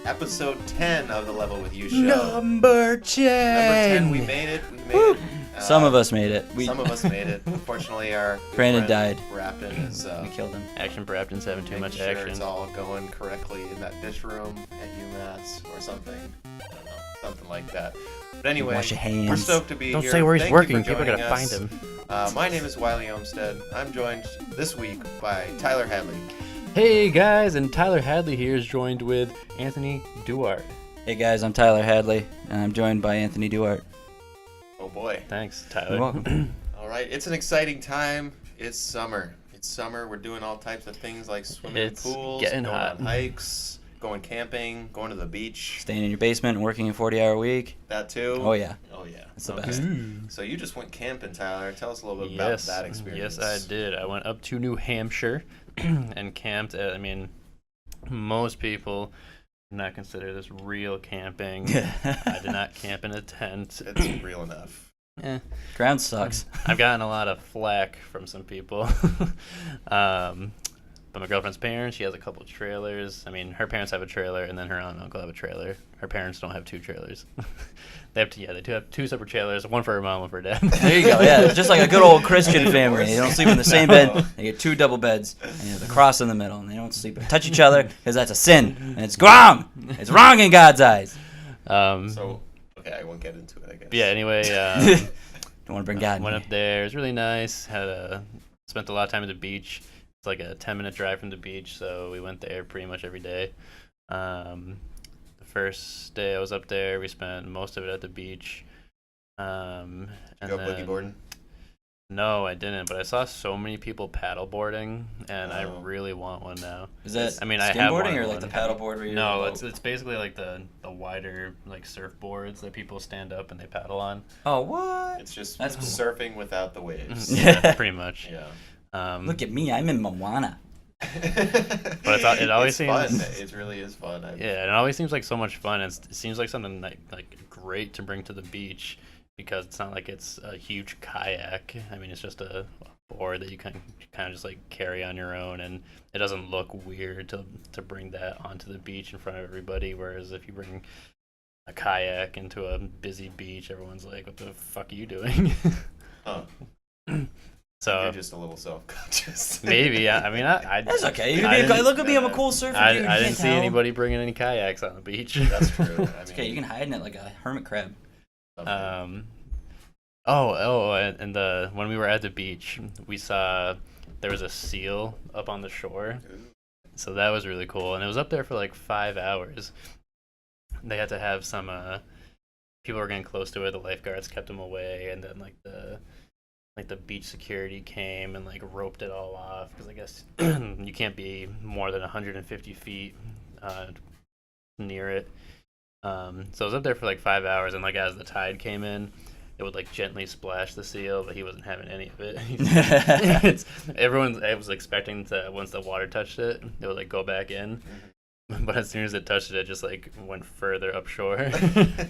Episode 10 of the Level With You show. Number 10. We made it. We made it. Some of us made it. Some of us made it. Unfortunately, our Brandon died. Brapton is. We killed him. Action Brapton's having too much sure action. It's all going correctly in that dish room at UMass or something. I don't know, something like that. But anyway, wash your hands. We're stoked to be Don't here. say where he's Thank working. you for People are gonna joining find us. him. My name is Wiley Olmstead. I'm joined this week by Tyler Hadley. Hey guys, and Tyler Hadley here is joined with Anthony Duarte. Hey guys, I'm Tyler Hadley, and I'm joined by Anthony Duarte. Oh boy. Thanks, Tyler. You're welcome. All right, it's an exciting time. It's summer. We're doing all types of things like swimming in pools, getting going hot. on hikes, going camping, going to the beach. Staying in your basement and working a 40-hour week. That too. Oh yeah. Oh yeah. It's the Okay. best. So you just went camping, Tyler. Tell us a little bit about that experience. Yes, I did. I went up to New Hampshire and camped at, most people not consider this real camping. I did not camp in a tent. It's real enough. Ground sucks. I've gotten a lot of flack from some people. But my girlfriend's parents, she has a couple trailers. Her parents have a trailer, and then her aunt and uncle have a trailer. Her parents don't have two trailers. They do have two separate trailers, one for her mom, one for her dad. There you go. Yeah, it's just like a good old Christian family. They don't sleep in the same bed. They get two double beds, and they have the cross in the middle, and they don't sleep touch each other because that's a sin, and it's wrong. It's wrong in God's eyes. Okay, I won't get into it, I guess. Yeah. Anyway, Don't want to bring God in went here. up there. It was really nice. Spent a lot of time at the beach. It's like a 10-minute drive from the beach, so we went there pretty much every day. The first day I was up there, we spent most of it at the beach. Go boogie boarding? No, I didn't, but I saw so many people paddle boarding, and I really want one now. Is that I have skimboarding one. or like the paddleboard? Where No, it's basically like the wider like surfboards that people stand up and they paddle on. Oh, what? It's just That's cool. surfing without the waves. Yeah, pretty much. Yeah. Look at me, I'm in Moana. But it always it's seems fun. It really is fun. Yeah, and it always seems like so much fun. It seems like something like great to bring to the beach because it's not like it's a huge kayak. It's just a board that you can kind of just like carry on your own, and it doesn't look weird to bring that onto the beach in front of everybody. Whereas if you bring a kayak into a busy beach, everyone's like, "What the fuck are you doing?" Huh. So you're just a little self-conscious. Maybe, yeah. That's okay. Look at me, I'm a cool surfer. I dude. You didn't can't see tell. anybody bringing any kayaks on the beach. That's true. It's okay, you can hide in it like a hermit crab. And when we were at the beach, we saw there was a seal up on the shore, so that was really cool. And it was up there for like 5 hours. They had to have some people were getting close to it. The lifeguards kept them away, and then the beach security came and like roped it all off because I guess you can't be more than 150 feet near it. So I was up there for like 5 hours, and like as the tide came in, it would like gently splash the seal, but he wasn't having any of it. Everyone was expecting to, once the water touched it, it would like go back in. But as soon as it touched it, it just like went further upshore.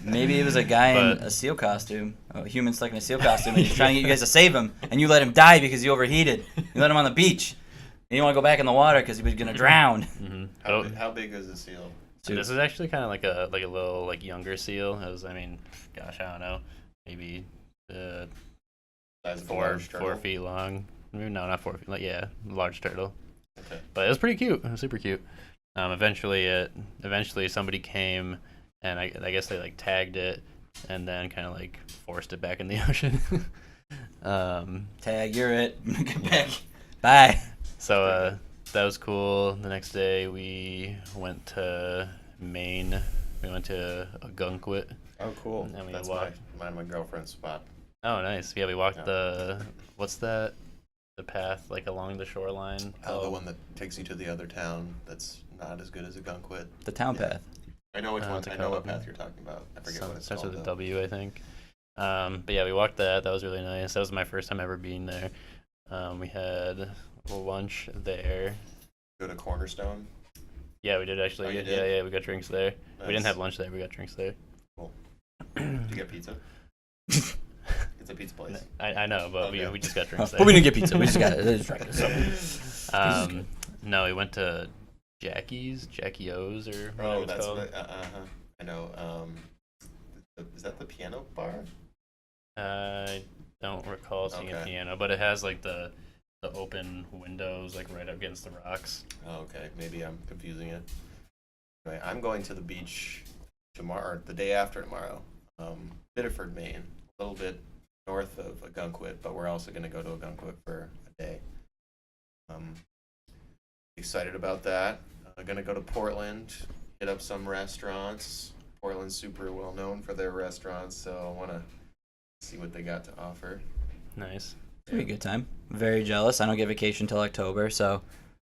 Maybe it was a guy in a seal costume, a human stuck in a seal costume, and he's trying to get you guys to save him, and you let him die because he overheated. You let him on the beach. And you want to go back in the water because he was gonna drown. Mm-hmm. How big is the seal? This is actually kind of like a little like younger seal. It was, I don't know, maybe Size of a 4 large turtle? feet long. Maybe no, not 4 feet. Like large turtle. Okay. But it was pretty cute. It was super cute. Eventually somebody came, and I guess they like tagged it, and then kind of like forced it back in the ocean. Tag, you're it. Get back. Bye. So that was cool. The next day we went to Maine. We went to Ogunquit. Oh, cool. And we That's walked. my girlfriend's spot. Oh, nice. Yeah, we walked what's that? The path like along the shoreline. Oh, the one that takes you to the other town that's not as good as Ogunquit. The town path. I know which one. what's it I know what called? path you're talking about. I forget what it's Starts called. with a W, I think. But yeah, we walked that. That was really nice. That was my first time ever being there. We had lunch there. Go to Cornerstone. Yeah, we did actually. Oh, you Yeah, did? yeah, we got drinks there. Nice. We didn't have lunch there. We got drinks there. Cool. Did you get pizza? It's a pizza place. I know, but Okay. we just got drinks there. But we didn't get pizza. We just got it. No, we went to Jackie O's or whatever Oh, it's that's called. what I know. Is that the piano bar? I don't recall seeing a Okay. piano, but it has like the open windows like right up against the rocks. Oh, okay. Maybe I'm confusing it. Anyway, I'm going to the beach tomorrow, or the day after tomorrow. Biddeford, Maine, a little bit north of Agunquit, but we're also going to go to Agunquit for a day. Excited about that. Going to go to Portland, hit up some restaurants. Portland's super well known for their restaurants, so I want to see what they got to offer. Nice. It's gonna be a good time. Very jealous. I don't get vacation till October, so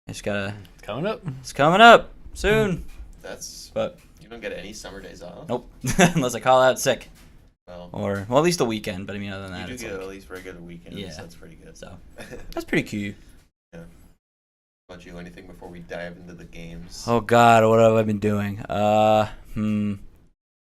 I just gotta. It's coming up. It's coming up soon. But you don't get any summer days off. Nope, unless I call out sick Well, or at least a weekend. But I mean, other than you that, do it's get like, at least regular weekends. Yeah. That's pretty good. so that's pretty cute. How about you? Anything before we dive into the games? Oh God, what have I been doing?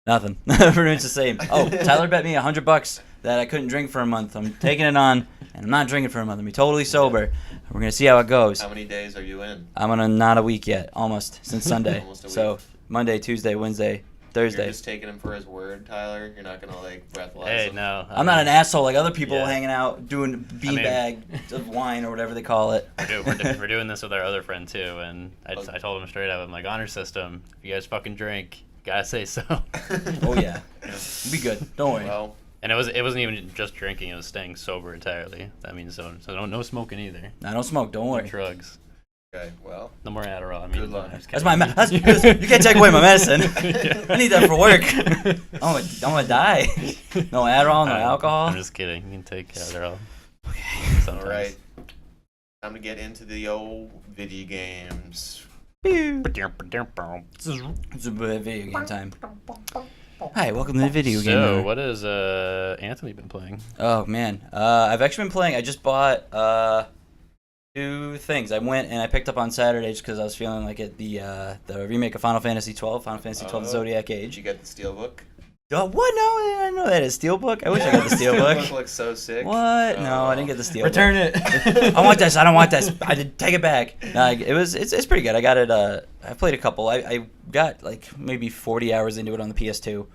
Nothing. Pretty much the same. Oh, Tyler bet me $100 that I couldn't drink for a month. I'm taking it on, and I'm not drinking for a month. I'm gonna be totally sober. We're gonna see how it goes. How many days are you in? I'm gonna not a week yet, almost since Sunday. Almost a So week. Monday, Tuesday, Wednesday, Thursday. You're just taking him for his word, Tyler. You're not gonna like breathalyze Hey, him. no. I'm not an asshole like other people Yeah. hanging out doing beanbag of wine or whatever they call it. We're doing this with our other friend too, and I told him straight up, I'm like, honor system. If you guys fucking drink, you gotta say so. Oh yeah, be good. Don't worry. Well, And it wasn't even just drinking; it was staying sober entirely. That means so no smoking either. I don't smoke. Don't No worry. drugs. okay. Well, No more Adderall. I mean, Good luck. I'm just That's kidding. my. You can't take away my medicine. I need that for work. I'm gonna die. No Adderall, no alcohol. I'm just kidding. You can take Adderall. all right. Time to get into the old video games. It's a video game time. Hi, welcome to the video game. So, Hour. what has Anthony been playing? Oh man, I've actually been playing. I just bought 2 things. I went and I picked up on Saturday just because I was feeling like it. The remake of Final Fantasy 12, Final Fantasy 12 Zodiac Did Age. you get the Steelbook? What? No, I didn't know that is Steelbook. I wish I got the Steelbook Steelbook. looks so sick. What? No, I didn't get the Steelbook. Return it. I want this. I don't want this. I did take it back. No, it's pretty good. I got it. I played a couple. I got like maybe 40 hours into it on the PS2.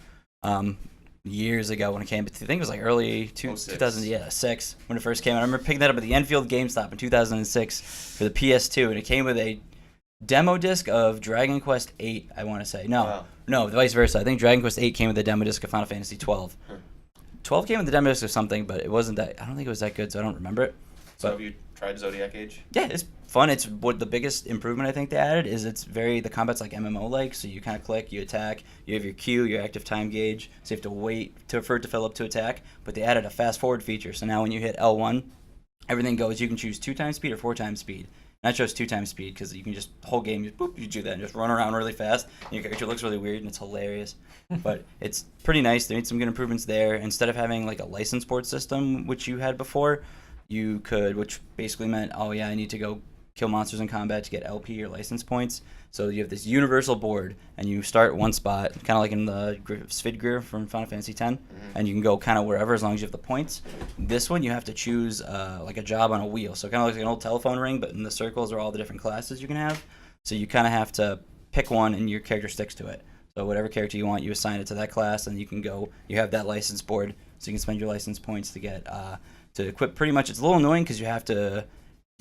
Years ago when it came. I think it was like early 2006 when it first came out. I remember picking that up at the Enfield GameStop in 2006 for the PS2, and it came with a demo disc of Dragon Quest 8. I want to say no, vice versa. I think Dragon Quest 8 came with a demo disc of Final Fantasy 12. 12 came with the demo disc of something, but it wasn't that. I don't think it was that good, so I don't remember it. So But have you tried Zodiac Age? yeah, it's fun. It's what the biggest improvement I think they added is the combat's like MMO like. So you kind of click, you attack, you have your Q, your active time gauge. So you have to wait for it to fill up to attack. But they added a fast forward feature. So now when you hit L1, everything goes. You can choose 2 times speed or 4 times speed. And I chose 2 times speed because you can just whole game you do that and just run around really fast. And your character looks really weird and it's hilarious. But it's pretty nice. They made some good improvements there. Instead of having like a license board system which you had before, you could, which basically meant, oh yeah, I need to go kill monsters in combat to get LP or license points. So you have this universal board, and you start one spot, kind of like in the Svidgir from Final Fantasy X, and you can go kind of wherever as long as you have the points. This one, you have to choose like a job on a wheel. So kind of like an old telephone ring, but in the circles are all the different classes you can have. So you kind of have to pick one, and your character sticks to it. So whatever character you want, you assign it to that class, and you can go, you have that license board, so you can spend your license points to get, to equip pretty much. It's a little annoying because you have to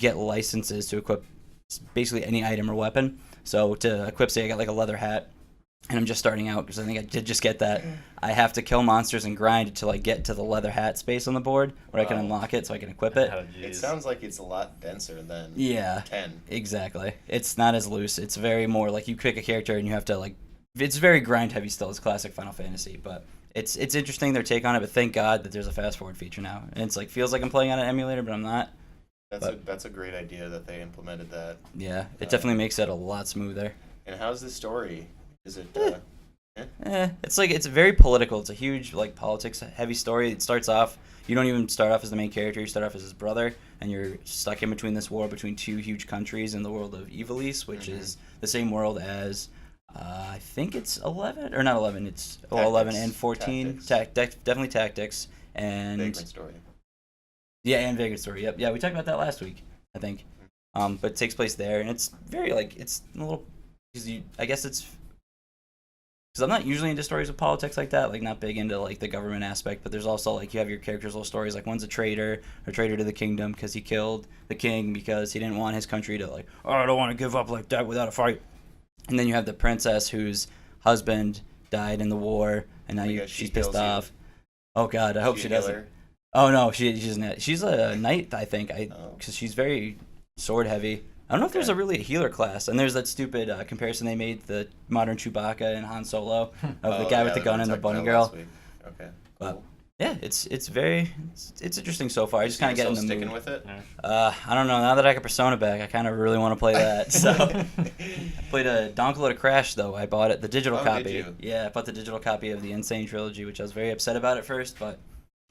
get licenses to equip basically any item or weapon. So to equip, say I got like a leather hat, and I'm just starting out because I think I did just get that. I have to kill monsters and grind it to like get to the leather hat space on the board where I can unlock it so I can equip it. Oh, It jeez. sounds like it's a lot denser than Yeah, 10. exactly. It's not as loose. It's very more like you pick a character and you have to like. It's very grind heavy still. It's classic Final Fantasy, but it's interesting their take on it. But thank God that there's a fast forward feature now. And it's like feels like I'm playing on an emulator, but I'm not. That's a great idea that they implemented that. Yeah, it definitely makes it a lot smoother. And how's the story? Is it It's very political. It's a huge like politics heavy story. It starts off. You don't even start off as the main character. You start off as his brother, and you're stuck in between this war between two huge countries in the world of Evilise, which is the same world as I think it's 11 or not 11. It's 11 and 14. Definitely Tactics and Vagrant Story. Yeah, and Vagrant Story. Yep. Yeah, we talked about that last week, I think. But it takes place there, and it's very like it's a little I guess it's because I'm not usually into stories of politics like that, like not big into like the government aspect. But there's also like you have your characters' little stories. Like one's a traitor to the kingdom because he killed the king because he didn't want his country to like, oh, I don't want to give up like that without a fight. And then you have the princess whose husband died in the war, and now she's pissed off. Oh God, I hope she doesn't. Oh no, she's not. She's a knight, I think. Because she's very sword heavy. I don't know if there's a healer class. And there's that stupid comparison they made, the modern Chewbacca and Han Solo, of the guy with the gun and the bunny girl. Okay, but, cool. yeah, it's interesting so far. I just kind of get in the sticking mood. with it. I don't know. Now that I got Persona back, I kind of really want to play that. So I played a Donkey Crash though. I bought it, the digital copy. Did you? Yeah, I bought the digital copy of the Insane Trilogy, which I was very upset about at first, but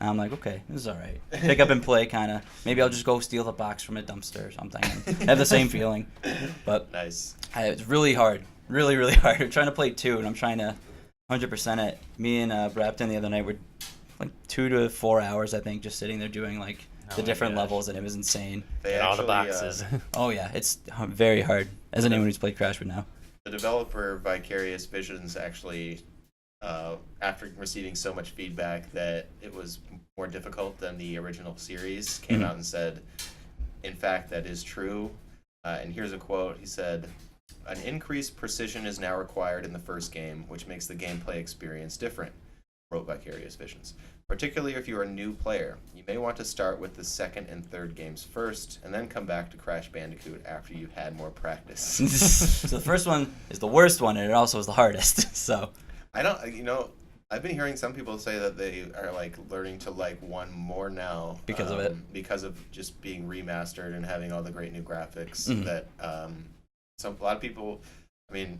I'm like, okay, this is all right. Pick up and play, kind of. Maybe I'll just go steal the box from a dumpster or something and have the same feeling. But nice. It's really hard. Really, really hard. I'm trying to play 2, and I'm trying to 100% it. Me and Brapton the other night were like 2 to 4 hours, I think, just sitting there doing like the different levels, and it was insane. And all the boxes. Oh, yeah. It's very hard, as anyone who's played Crash would know. The developer Vicarious Visions actually, after receiving so much feedback that it was more difficult than the original series, came out and said, in fact, that is true. And here's a quote. He said, "An increased precision is now required in the first game, which makes the gameplay experience different," wrote Vicarious Visions. "Particularly if you are a new player, you may want to start with the second and third games first, and then come back to Crash Bandicoot after you've had more practice." So the first one is the worst one, and it also is the hardest. So I don't, I've been hearing some people say that they are like learning to like 1 more now because of it, because of just being remastered and having all the great new graphics. That a lot of people, I mean,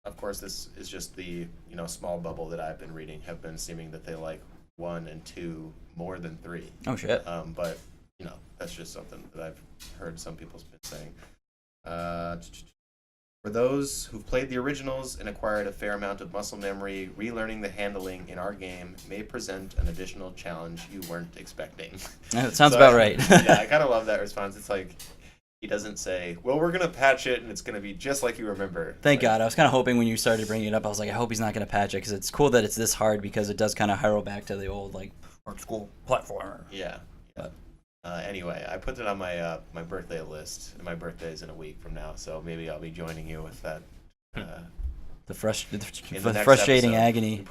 of course, this is just the small bubble that I've been reading, have been seeming that they like 1 and 2 more than 3. Oh shit. But that's just something that I've heard some people's been saying. For those who've played the originals and acquired a fair amount of muscle memory, relearning the handling in our game may present an additional challenge you weren't expecting. That sounds about right. Yeah, I kind of love that response. It's like, he doesn't say, well, we're going to patch it and it's going to be just like you remember. Thank God. I was kind of hoping when you started bringing it up, I was like, I hope he's not going to patch it, because it's cool that it's this hard, because it does kind of harrow back to the old, like, art school platformer. Yeah. Anyway, I put it on my my birthday list, and my birthday is in a week from now, so maybe I'll be joining you with that. The frustrating agony.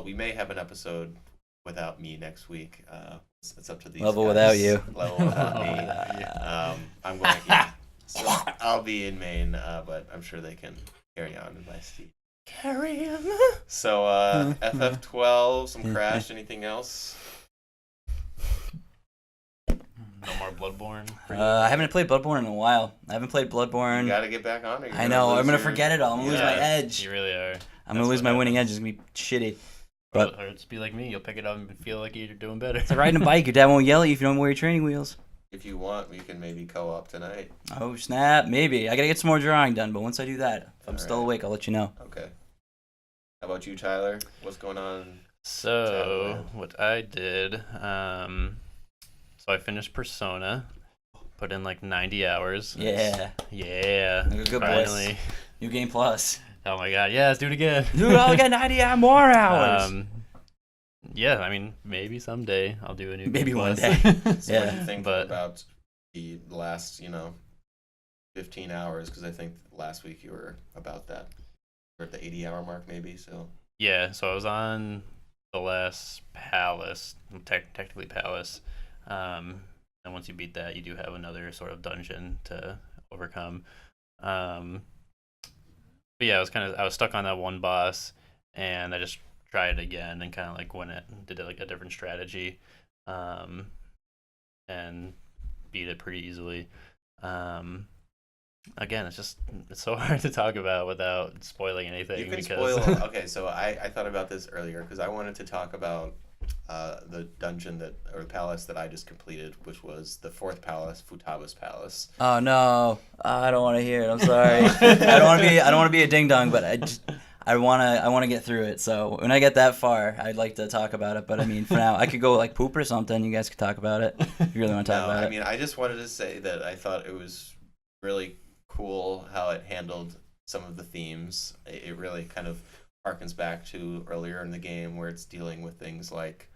We may have an episode without me next week. It's up to these Level guys. Without you. Level without me. I'm going. Yeah. So I'll be in Maine, but I'm sure they can carry on in my stead. Carry on. So FF12, some Crash. Anything else? No more Bloodborne. I haven't played Bloodborne in a while. I haven't played Bloodborne. You gotta get back on it. I know. I'm gonna forget it all. I'm gonna lose my edge. You really are. I'm gonna lose my winning edge. It's gonna be shitty. But or just be like me. You'll pick it up and feel like you're doing better. It's like riding a bike. Your dad won't yell at you if you don't wear your training wheels. If you want, we can maybe co-op tonight. Oh snap! Maybe I gotta get some more drawing done. But once I do that, if I'm still awake, I'll let you know. Okay. How about you, Tyler? What's going on? So what I did, so I finished Persona, put in like 90 hours. Yeah. Yeah. Good finally. Boys. New Game Plus. Oh my God! Yeah, let's do it again. Dude, I got 90 more hours. Yeah, I mean, maybe someday I'll do a new. Maybe Game one Plus. day. So Yeah. what do you think about the last, 15 hours? Because I think last week you were about that. We're at the 80-hour mark, maybe. So. Yeah, so I was on the last palace, technically palace. And once you beat that, you do have another sort of dungeon to overcome. But yeah, I was stuck on that one boss, and I just tried it again and kind of like went it, did like a different strategy, and beat it pretty easily. again, it's so hard to talk about without spoiling anything. You can because spoil. Okay, so I thought about this earlier because I wanted to talk about the dungeon or the palace that I just completed, which was the fourth palace, Futaba's palace. Oh no, I don't want to hear it. I'm sorry. I don't want to be a ding dong, but I want to get through it. So when I get that far, I'd like to talk about it. But I mean, for now, I could go like poop or something. You guys could talk about it if you really want to talk No, about I it. mean, I just wanted to say that I thought it was really cool how it handled some of the themes. It really kind of harkens back to earlier in the game where it's dealing with things like,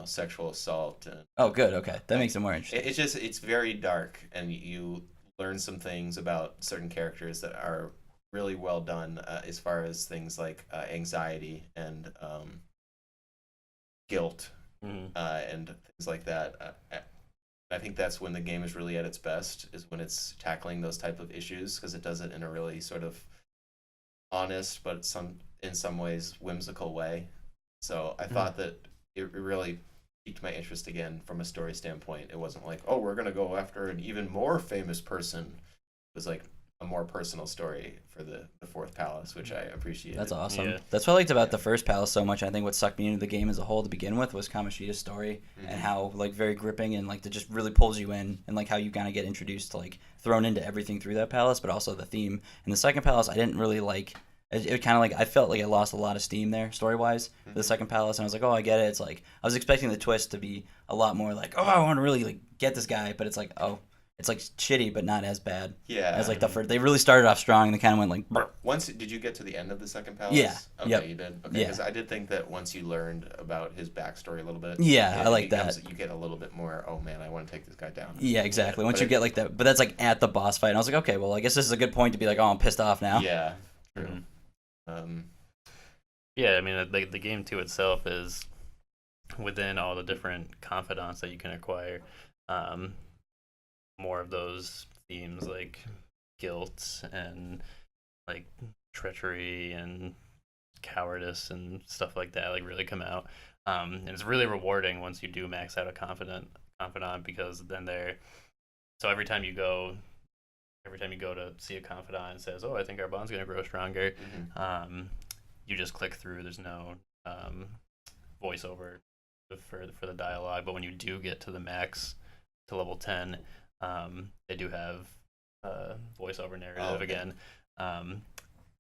sexual assault and Oh, good. Okay, that makes it more interesting. it's very dark, and you learn some things about certain characters that are really well done, as far as things like anxiety and guilt, Mhm. and things like that. I think that's when the game is really at its best, is when it's tackling those type of issues, because it does it in a really sort of honest but in some ways whimsical way. So I thought that it really piqued my interest again from a story standpoint. It wasn't like, oh, we're gonna go after an even more famous person. It was like a more personal story for the fourth palace, which I appreciated. That's awesome. Yeah. That's what I liked about the first palace so much. I think what sucked me into the game as a whole to begin with was Kamoshida's story and how like very gripping and like that just really pulls you in, and like how you kind of get introduced to like thrown into everything through that palace, but also the theme. In the second palace, I didn't really like. It kind of like I felt like I lost a lot of steam there story wise for the second palace, and I was like, oh, I get it. It's like I was expecting the twist to be a lot more like, oh, I want to really like get this guy, but it's like, oh, it's like shitty, but not as bad Yeah. as like the first. They really started off strong and they kind of went like, brr. Did you get to the end of the second palace? Yeah. Okay, Yep. you did. Okay, Yeah. because I did think that once you learned about his backstory a little bit. Yeah, I like becomes- that. You get a little bit more. Oh man, I want to take this guy down. Yeah, exactly. Once But you get like that, but that's like at the boss fight, and I was like, okay, well, I guess this is a good point to be like, oh, I'm pissed off now. Yeah. True. Mhm. Um, Yeah, I mean, the game too itself is within all the different confidants that you can acquire. More of those themes like guilt and like treachery and cowardice and stuff like that like really come out. And it's really rewarding once you do max out a confidant because then so every time you go to see a confidant and says, oh, I think our bond's gonna grow stronger, you just click through. There's no voiceover for the dialogue, but when you do get to the max to level 10, they do have voiceover narrative again, and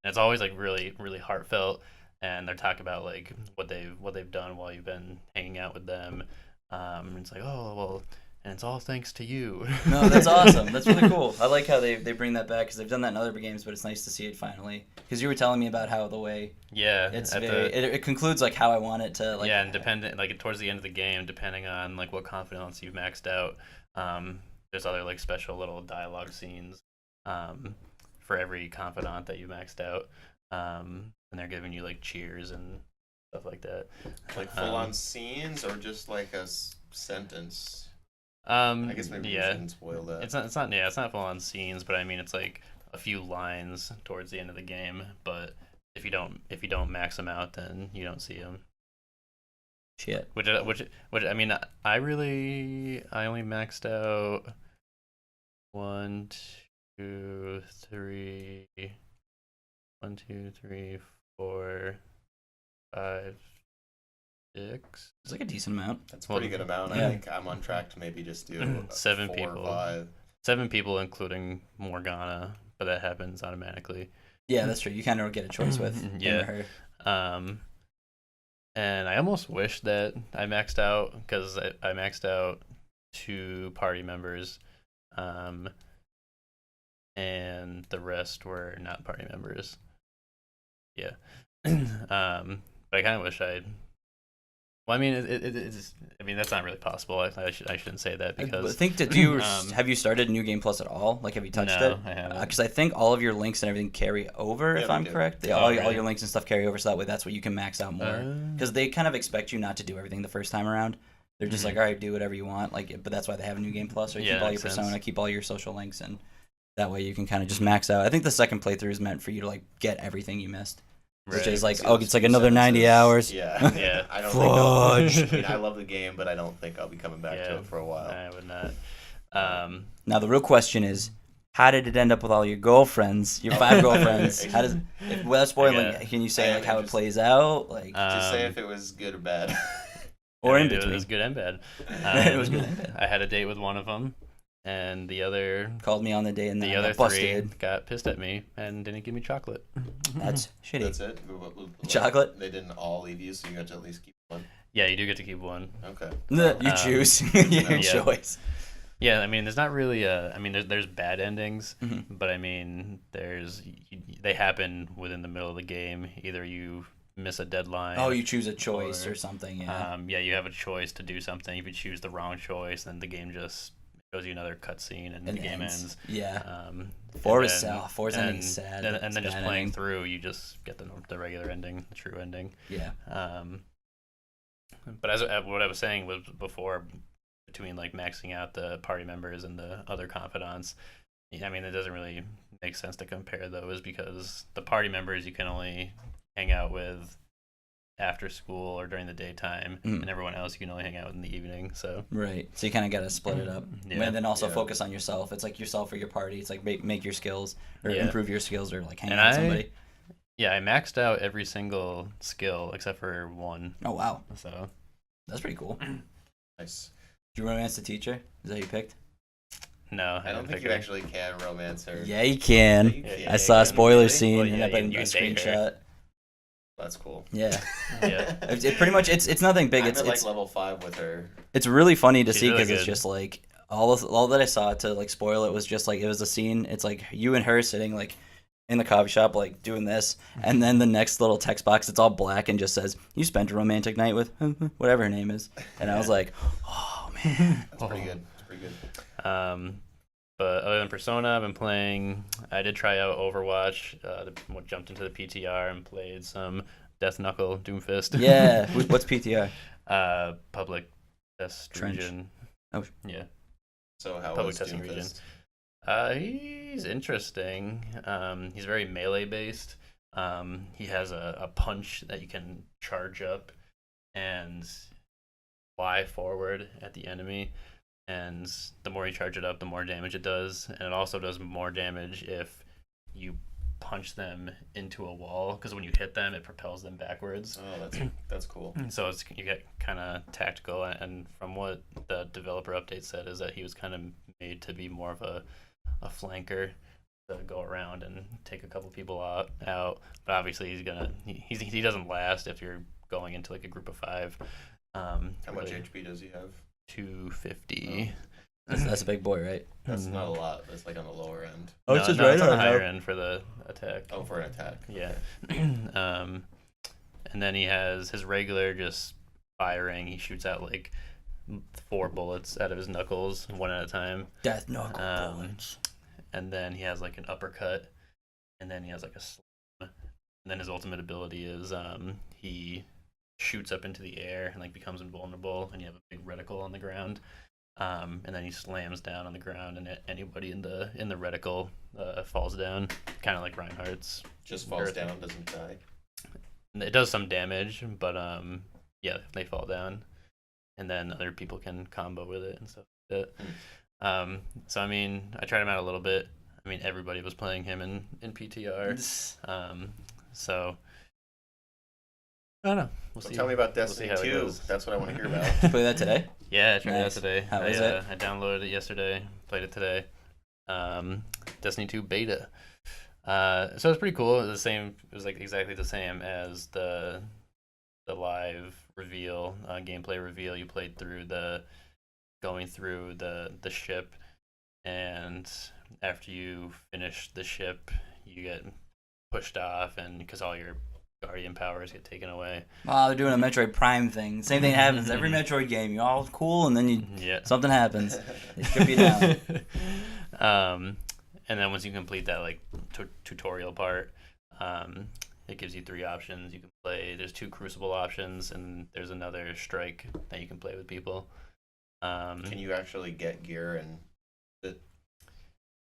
it's always like really really heartfelt, and they're talking about like what they've done while you've been hanging out with them. And it's like, oh well, and it's all thanks to you. No, that's awesome. That's really cool. I like how they bring that back because they've done that in other games, but it's nice to see it finally. Because you were telling me about how the way Yeah, it's at very it concludes like how I want it to. Like, yeah, and dependent like towards the end of the game, depending on like what confidants you've maxed out, there's other like special little dialogue scenes for every confidant that you maxed out, and they're giving you like cheers and stuff like that. like full on scenes or just like a sentence. I I guess maybe we yeah, shouldn't spoil that. it's not full on scenes, but I mean it's like a few lines towards the end of the game. But if you don't max them out, then you don't see them. shit. Which I mean I only maxed out 1, 2, 3, 1, 2, 3, 4, 5, 6. It's like a decent amount. That's a pretty good amount. Yeah. I think I'm on track to maybe just do 7 4 people. or 5. 7 people, including Morgana, but that happens automatically. Yeah, that's true. You kind of don't get a choice with him Yeah. or her. And I almost wish that I maxed out because I maxed out 2 party members, and the rest were not party members. Yeah, but I kind of wish I'd. Well, I mean, it's. I mean, that's not really possible. I shouldn't say that I because think that have you started New Game Plus at all? Like, have you touched no, it? I haven't. Because I think all of your links and everything carry over, Yeah, if they I'm do. correct. Yeah, Oh, all really? your links and stuff carry over, so that way that's what you can max out more. Because they kind of expect you not to do everything the first time around. They're just Mhm. like, all right, do whatever you want. Like, but that's why they have a New Game Plus. Or Yeah, keep all your makes sense. persona, keep all your social links, and that way you can kind of just max out. I think the second playthrough is meant for you to like get everything you missed. Which Right. is like, See oh, those it's like 2 another 90 sentences. hours. Yeah. Yeah. I don't think I'll, I Fudge. mean, I love the game, but I don't think I'll be coming back to Yeah. it for a while. I would not. Now the real question is, how did it end up with all your girlfriends, your 5 girlfriends? How does, without spoiling, Okay. can you say I like how it just- plays out, like, Just say if it was good or bad. or I in mean, between? It was good and bad. It was good and bad. I had a date with one of them, and the other Called me on the day and then the I other got 3 busted. got pissed at me and didn't give me chocolate. That's shitty. That's it? Chocolate? They didn't all leave you, so you got to at least keep one. Yeah, you do get to keep one. Okay. You choose your yeah. choice. Yeah, I mean, there's not really a. I mean, there's bad endings, Mhm. but I mean, they happen within the middle of the game. Either you miss a deadline. Oh, you choose a choice or Or, something, yeah. Yeah, you have a choice to do something. If you choose the wrong choice, then the game just shows you another cutscene and the And game ends. ends. Yeah. Um, 4 and is then- sad. 4's ending is sad. And, It's then just bad playing ending. through, you just get the regular ending, the true ending. Yeah. But as what I was saying was before, between like maxing out the party members and the other confidants, I mean, it doesn't really make sense to compare those because the party members you can only hang out with after school or during the daytime, and everyone else you can only hang out with in the evening. So Right. So you kind of got to split it up. Yeah. And then also Yeah. focus on yourself. It's like yourself or your party. It's like make your skills or Yeah. improve your skills or like hang And out with somebody. yeah, I maxed out every single skill except for one. Oh, wow. So That's pretty cool. Nice. Did you romance the teacher? Is that who you picked? no, I don't think you actually can romance her. Yeah, you can. You Yeah, can. I saw a spoiler Really? scene Well, and yeah, I put in you a can date her. screenshot. That's cool. Yeah. Yeah. It pretty much it's nothing big. I'm It's at like it's level 5 with her. it's really funny to She's see really because it's good. just like all that I saw to like spoil it was just like it was a scene. It's like you and her sitting like in the coffee shop like doing this, and then the next little text box it's all black and just says you spent a romantic night with whatever her name is, and I was like, oh man. That's pretty good. That's pretty good. But other than Persona, I've been playing. I did try out Overwatch. Jumped into the PTR and played some Death Knuckle Doomfist. Yeah. What's PTR? Public test Trench. region. Oh. Yeah. So how Public was testing region. Doomfist? He's interesting. He's very melee based. He has a punch that you can charge up and fly forward at the enemy. And the more you charge it up, the more damage it does. And it also does more damage if you punch them into a wall, because when you hit them, it propels them backwards. Oh, that's cool. So you get kind of tactical. And from what the developer update said, is that he was kind of made to be more of a flanker to go around and take a couple people out. But obviously, he doesn't last if you're going into like a group of 5. How much HP does he have? 250. That's a big boy, right? That's not a lot. That's like on the lower end. Oh, No, it's just no, right it's on the on higher now. end for the attack. Oh, for an attack. Yeah. And then he has his regular just firing. He shoots out like 4 bullets out of his knuckles, one at a time. Death Knuckle Um, bullets. And then he has like an uppercut. And then he has like a slam. And then his ultimate ability is he shoots up into the air and like becomes invulnerable. And you have a big reticle on the ground. And then he slams down on the ground, and anybody in the reticle falls down, kind of like Reinhardt's. Just falls Earth. down, doesn't die. It does some damage, but yeah, they fall down, and then other people can combo with it and stuff like that. So I mean, I tried him out a little bit. I mean, everybody was playing him in PTR. So I don't know. We'll So see. tell me about We'll see Destiny how it 2. goes. That's what I want to hear about. Did you play that today? Yeah, I tried it out Nice. today. How was it? I downloaded it yesterday, played it today. Destiny 2 beta. So it's pretty cool. It was like exactly the same as the live reveal, gameplay reveal. You played through going through the ship, and after you finish the ship, you get pushed off, and because all your Guardian powers get taken away. Oh, they're doing a Metroid Prime thing. Same thing happens every Metroid game. You're all cool, and then Yeah. something happens. They strip you down. And then once you complete that like tutorial part, it gives you 3 options. You can play. There's 2 Crucible options, and there's another Strike that you can play with people. Can you actually get gear and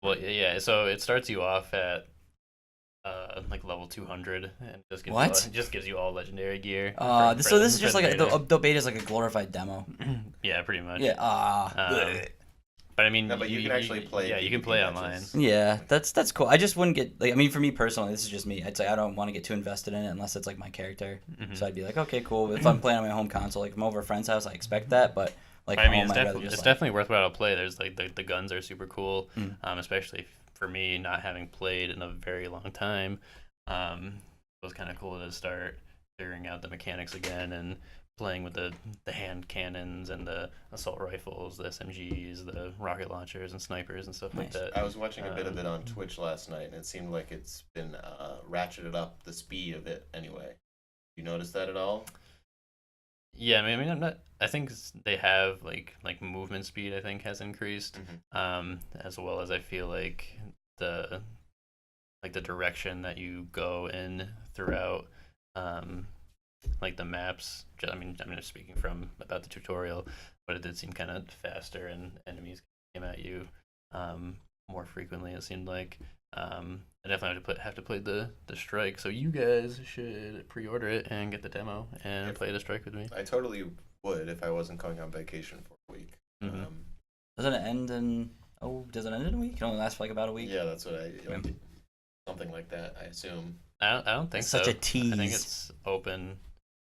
Well, yeah. So it starts you off at like level 200, and just gives you all legendary gear. So this is just like beta. the beta is like a glorified demo. Yeah, pretty much. Yeah. But But I mean, No, but you can actually play Yeah, you can PvP play matches. online. Yeah, that's cool. I just wouldn't get like. I mean, for me personally, this is just me. I'd say I don't want to get too invested in it unless it's like my character. Mhm. So I'd be like, okay, cool. If I'm playing on my home console, like if I'm over a friend's house, I expect that. But like I mean, home, I'd rather just it's like, definitely worthwhile to play. There's like the guns are super cool, Mm. Especially for me not having played in a very long time. It was kind of cool to start figuring out the mechanics again and playing with the hand cannons and the assault rifles, the SMGs, the rocket launchers and snipers and stuff like Nice. that. I was watching a bit of it on Twitch last night, and it seemed like it's been ratcheted up the speed of it anyway. You notice that at all? Yeah, I mean, I'm not. I think they have like movement speed. I think has increased, as well as I feel like the direction that you go in throughout, like the maps. I'm just speaking from about the tutorial, but it did seem kind of faster, and enemies came at you more frequently. It seemed like. I definitely have to play the strike. So you guys should pre-order it and get the demo and play the strike with me. I totally would if I wasn't going on vacation for a week. Mhm. doesn't it end in? Oh, does it end in a week? It only lasts for like about a week. Yeah, that's what something like that, I assume. I don't think That's so. such a I think tease. it's open.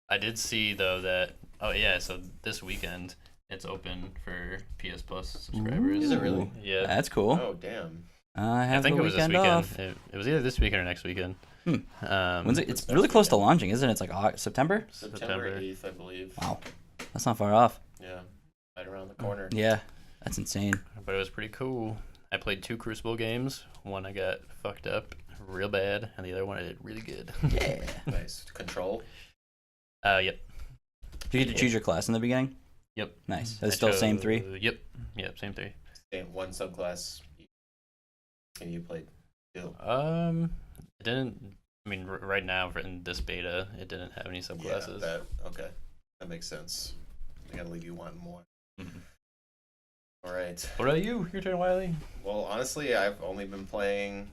I did see though that so this weekend it's open for PS Plus subscribers. Is it really? Yeah. That's cool. Oh, damn. I have I think the it was this weekend weekend. off. It was either this weekend or next weekend. When's it? It's That's really close to weekend. launching, isn't it? It's like September. September 8th, I believe. Wow, that's not far off. Yeah, right around the corner. Yeah, that's insane. But it was pretty cool. I played 2 Crucible games. One I got fucked up real bad, and the other one I did really good. Yeah. Nice. Control? Yep. Do you get to choose your class in the beginning? Yep. Nice. I It's still the same chose- 3. Yep, same 3. Same one subclass. And you played 2. It didn't. I mean, right now in this beta, it didn't have any subclasses. Yeah, okay. That makes sense. I gotta leave you wanting more. Mhm. All right. What about you? Your turn, Wiley. Well, honestly, I've only been playing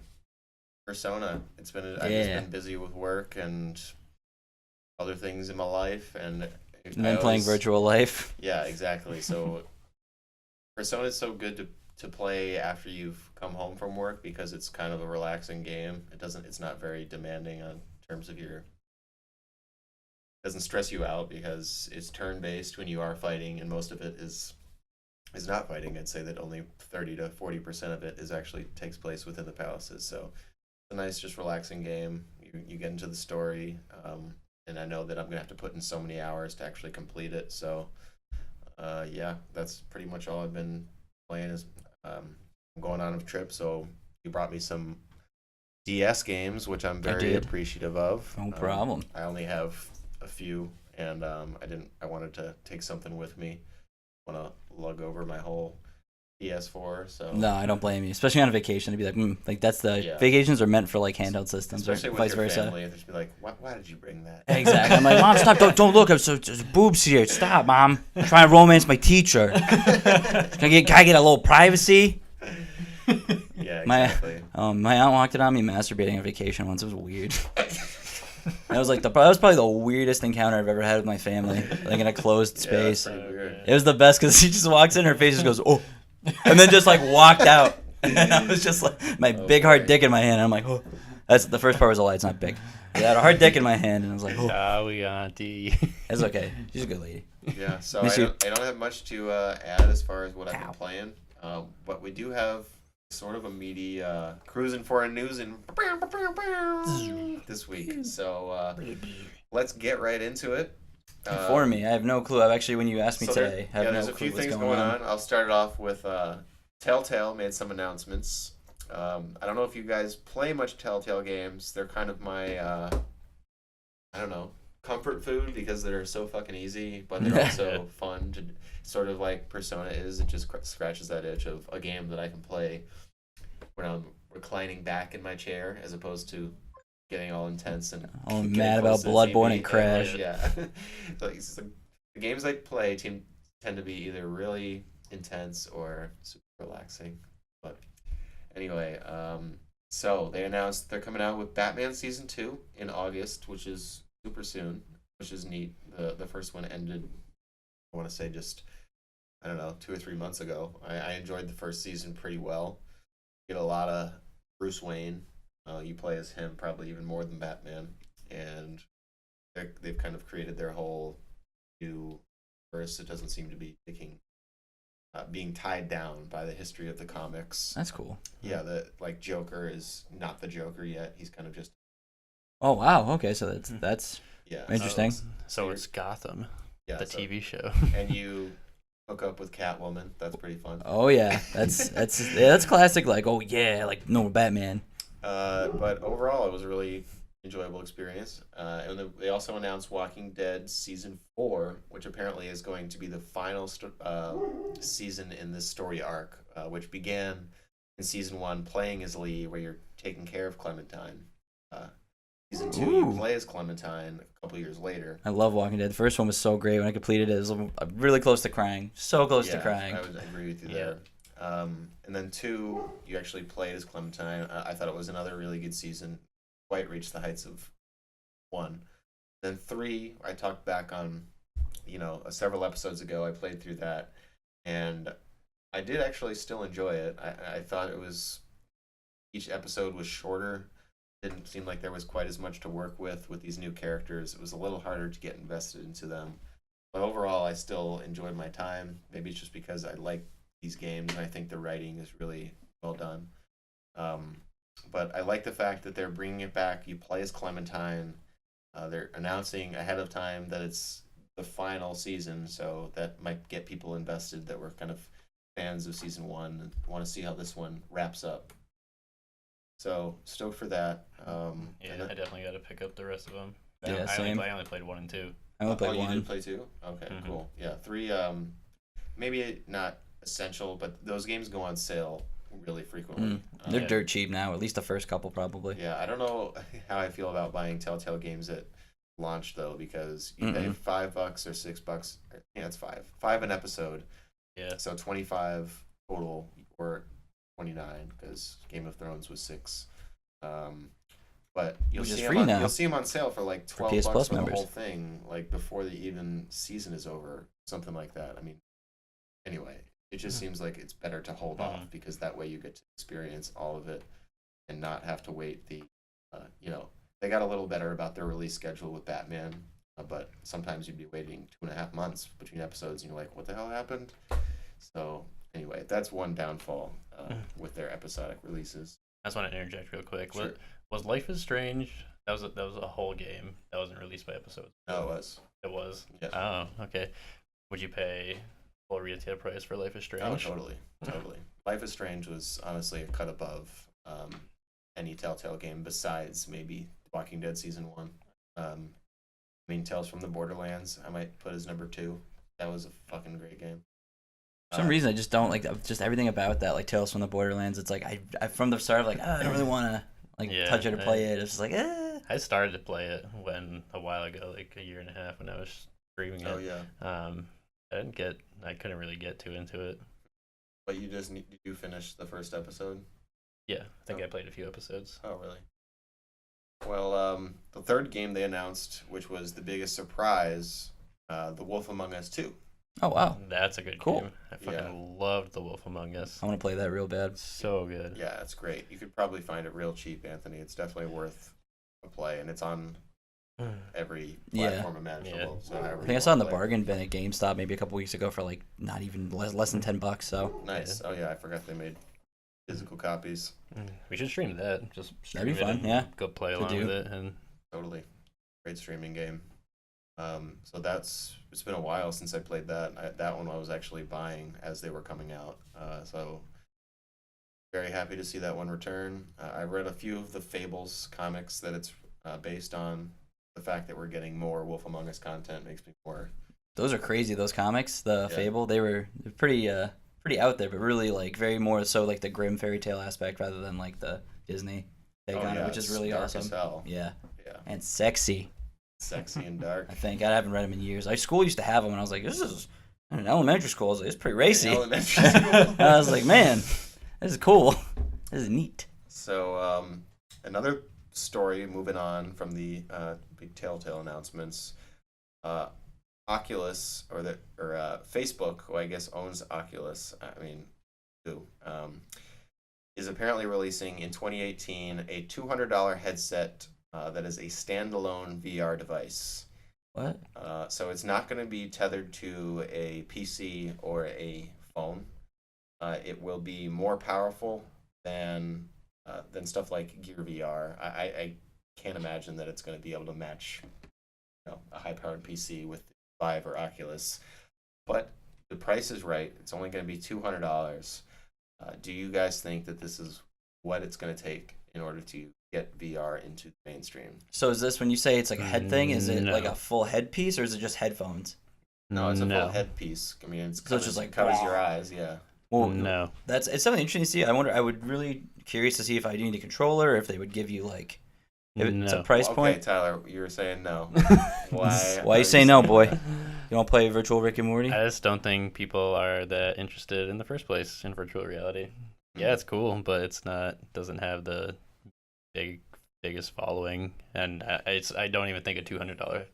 Persona. I've just Yeah. been busy with work and other things in my life, and And then playing virtual life. Yeah, exactly. So Persona is so good to play after you've come home from work because it's kind of a relaxing game. It's not very demanding on terms of doesn't stress you out because it's turn based when you are fighting, and most of it is not fighting. I'd say that only 30 to 40% of it actually takes place within the palaces. So it's a nice, just relaxing game. You get into the story, and I know that I'm gonna have to put in so many hours to actually complete it. So yeah, that's pretty much all I've been playing. I'm going on a trip, so you brought me some DS games, which I'm very did. appreciative of. No problem. I only have a few, and I wanted to take something with me. I want to lug over my whole PS4. So No, I don't blame you. Especially on a vacation, to be like, like that's the Yeah. vacations are meant for like handheld systems, or especially with vice your versa. family, they just be like, why did you bring that? Exactly. I'm like, Mom, stop! Don't look. There's boobs here. Stop, Mom. I'm trying to romance my teacher. Can I get a little privacy? Yeah, My exactly. my aunt walked in on me masturbating on vacation once. It was weird. That was probably the weirdest encounter I've ever had with my family, like in a closed Yeah, that's space. pretty weird. It was the best because she just walks in, her face just goes, oh, and then just like walked out. And I was just like, my big hard boy. dick in my hand. And I'm like, oh. That's the first part was a lie. It's not big. I had a hard dick in my hand, and I was like, oh, Oh, we auntie. it's okay. She's a good lady. Yeah, so Miss I you. don't have much to add as far as what I've Ow. been playing, but we do have sort of a meaty cruising for a news and this week. So let's get right into it. For me, I have no clue. I've actually, when you asked me So today, I have there's no a clue few what's things going on. I'll start it off with Telltale made some announcements. I don't know if you guys play much Telltale games. They're kind of my I don't know, comfort food because they're so fucking easy, but they're also fun to sort of like Persona is. It just scratches that itch of a game that I can play when I'm reclining back in my chair as opposed to getting all intense and all getting mad about close to the Bloodborne TV and Crash. yeah. The games I play tend to be either really intense or super relaxing. But anyway, so they announced they're coming out with Batman Season 2 in August, which is super soon, which is neat. The first one ended, I want to say, just I don't know, 2 or 3 months ago. I enjoyed the first season pretty well. Get a lot of Bruce Wayne. You play as him probably even more than Batman, and they've kind of created their whole new verse. It doesn't seem to be being tied down by the history of the comics. That's cool. Yeah, like Joker is not the Joker yet. He's kind of just Oh wow. Okay, so that's yeah. interesting. So it's Gotham, Yeah, the so- TV show. and you hook up with Catwoman. That's pretty fun. Oh yeah, that's classic. Like oh yeah, like no Batman. But overall, it was a really enjoyable experience. And they also announced Walking Dead season 4, which apparently is going to be the final season in this story arc, which began in season 1, playing as Lee, where you're taking care of Clementine. Season 2, you Ooh. play as Clementine a couple years later. I love Walking Dead. The first one was so great. When I completed it, I was really close to crying. So close to crying. I would agree with you there. And then 2, you actually played as Clementine. I thought it was another really good season. Quite reached the heights of 1. Then 3, I talked back on, several episodes ago. I played through that, and I did actually still enjoy it. I thought each episode was shorter. Didn't seem like there was quite as much to work with these new characters. It was a little harder to get invested into them. But overall, I still enjoyed my time. Maybe it's just because I like these games, and I think the writing is really well done. But I like the fact that they're bringing it back. You play as Clementine. They're announcing ahead of time that it's the final season, so that might get people invested that were kind of fans of season 1 and want to see how this one wraps up. So stoked for that. Yeah, I definitely got to pick up the rest of them. Yeah, same. I only played 1 and 2. I only played you 1. did play 2? Okay, Mhm. cool. Yeah, 3. Maybe not essential, but those games go on sale really frequently. They're Yeah. dirt cheap now. At least the first couple probably. Yeah, I don't know how I feel about buying Telltale games at launch though, because you pay $5 or $6. Yeah, it's 5 an episode. Yeah. So 25 total, or 29 because Game of Thrones was 6. But you'll Which is see free them now. you'll see them on sale for like For $12 PS Plus for the members. whole thing, like before the even season is over, something like that. I mean, anyway, it just seems like it's better to hold off, because that way you get to experience all of it and not have to wait they got a little better about their release schedule with Batman, but sometimes you'd be waiting 2.5 months between episodes, and you're like, what the hell happened? So anyway, that's one downfall with their episodic releases. I just want to interject real quick. Sure. Was Life is Strange? That was a whole game that wasn't released by episodes. No, it was. It was. Yeah. Oh, okay. Would you pay full retail price for Life is Strange? Oh, totally. Life is Strange was honestly a cut above any Telltale game besides maybe Walking Dead season 1. I mean, Tales from the Borderlands, I might put as number 2. That was a fucking great game. For some reason, I just don't like just everything about that, like Tales from the Borderlands. It's like I from the start, like I don't really want to touch it or play it. It's just like I started to play it a while ago, like a year and a half when I was streaming it. Oh yeah. I couldn't really get too into it. But did you finish the first episode? Yeah, I think I played a few episodes. Oh, really? Well, the third game they announced, which was the biggest surprise, The Wolf Among Us 2. Oh wow, That's a good Cool. game. I fucking loved The Wolf Among Us. I want to play that real bad. So good. Yeah, it's great. You could probably find it real cheap, Anthony. It's definitely worth a play, and it's on every platform imaginable. Yeah. So however I you think I saw in the wanna play. bargain bin at GameStop maybe a couple weeks ago for like not even less than $10. So Nice. Oh yeah, I forgot they made physical copies. We should stream that. Just stream That'd be it fun, and yeah. Go play Could along do. with it, and Totally. Great streaming game. So it's been a while since I played that. That one I was actually buying as they were coming out. So very happy to see that one return. I read a few of the Fables comics that it's based on. The fact that we're getting more Wolf Among Us content makes me more. those are crazy. Those comics, the Yeah. Fable, they're pretty out there, but really like very more so like the grim fairy tale aspect rather than like the Disney take on it, which is it's really dark awesome. as hell. Yeah, Yeah, and sexy. sexy and dark. I think I haven't read them in years. School used to have them, and I was like, this is in elementary school. I was like, it's pretty racy. Elementary school. I was like, man, this is cool. This is neat. So another story moving on from the big Telltale announcements. Oculus Facebook, who I guess owns Oculus, I mean, who, is apparently releasing in 2018 a $200 headset that is a standalone VR device. What? So it's not going to be tethered to a PC or a phone. It will be more powerful than stuff like Gear VR. I can't imagine that it's going to be able to match, a high-powered PC with Vive or Oculus. But the price is right. It's only going to be $200. Do you guys think that this is what it's going to take in order to get VR into the mainstream? So is this, when you say it's like a head thing, is it No. like a full headpiece, or is it just headphones? No, it's a full headpiece. I mean, So it's just like, covers your eyes. Yeah. Well, No. it's something interesting to see. I would really curious to see if I do need a controller, or if they would give you like, if it's a No. price Okay, point. Tyler, you were saying no. Why? Why you say no, boy? You don't play virtual Rick and Morty? I just don't think people are that interested in the first place in virtual reality. Yeah, it's cool, but it's not. Doesn't have the biggest following, and I don't even think a $200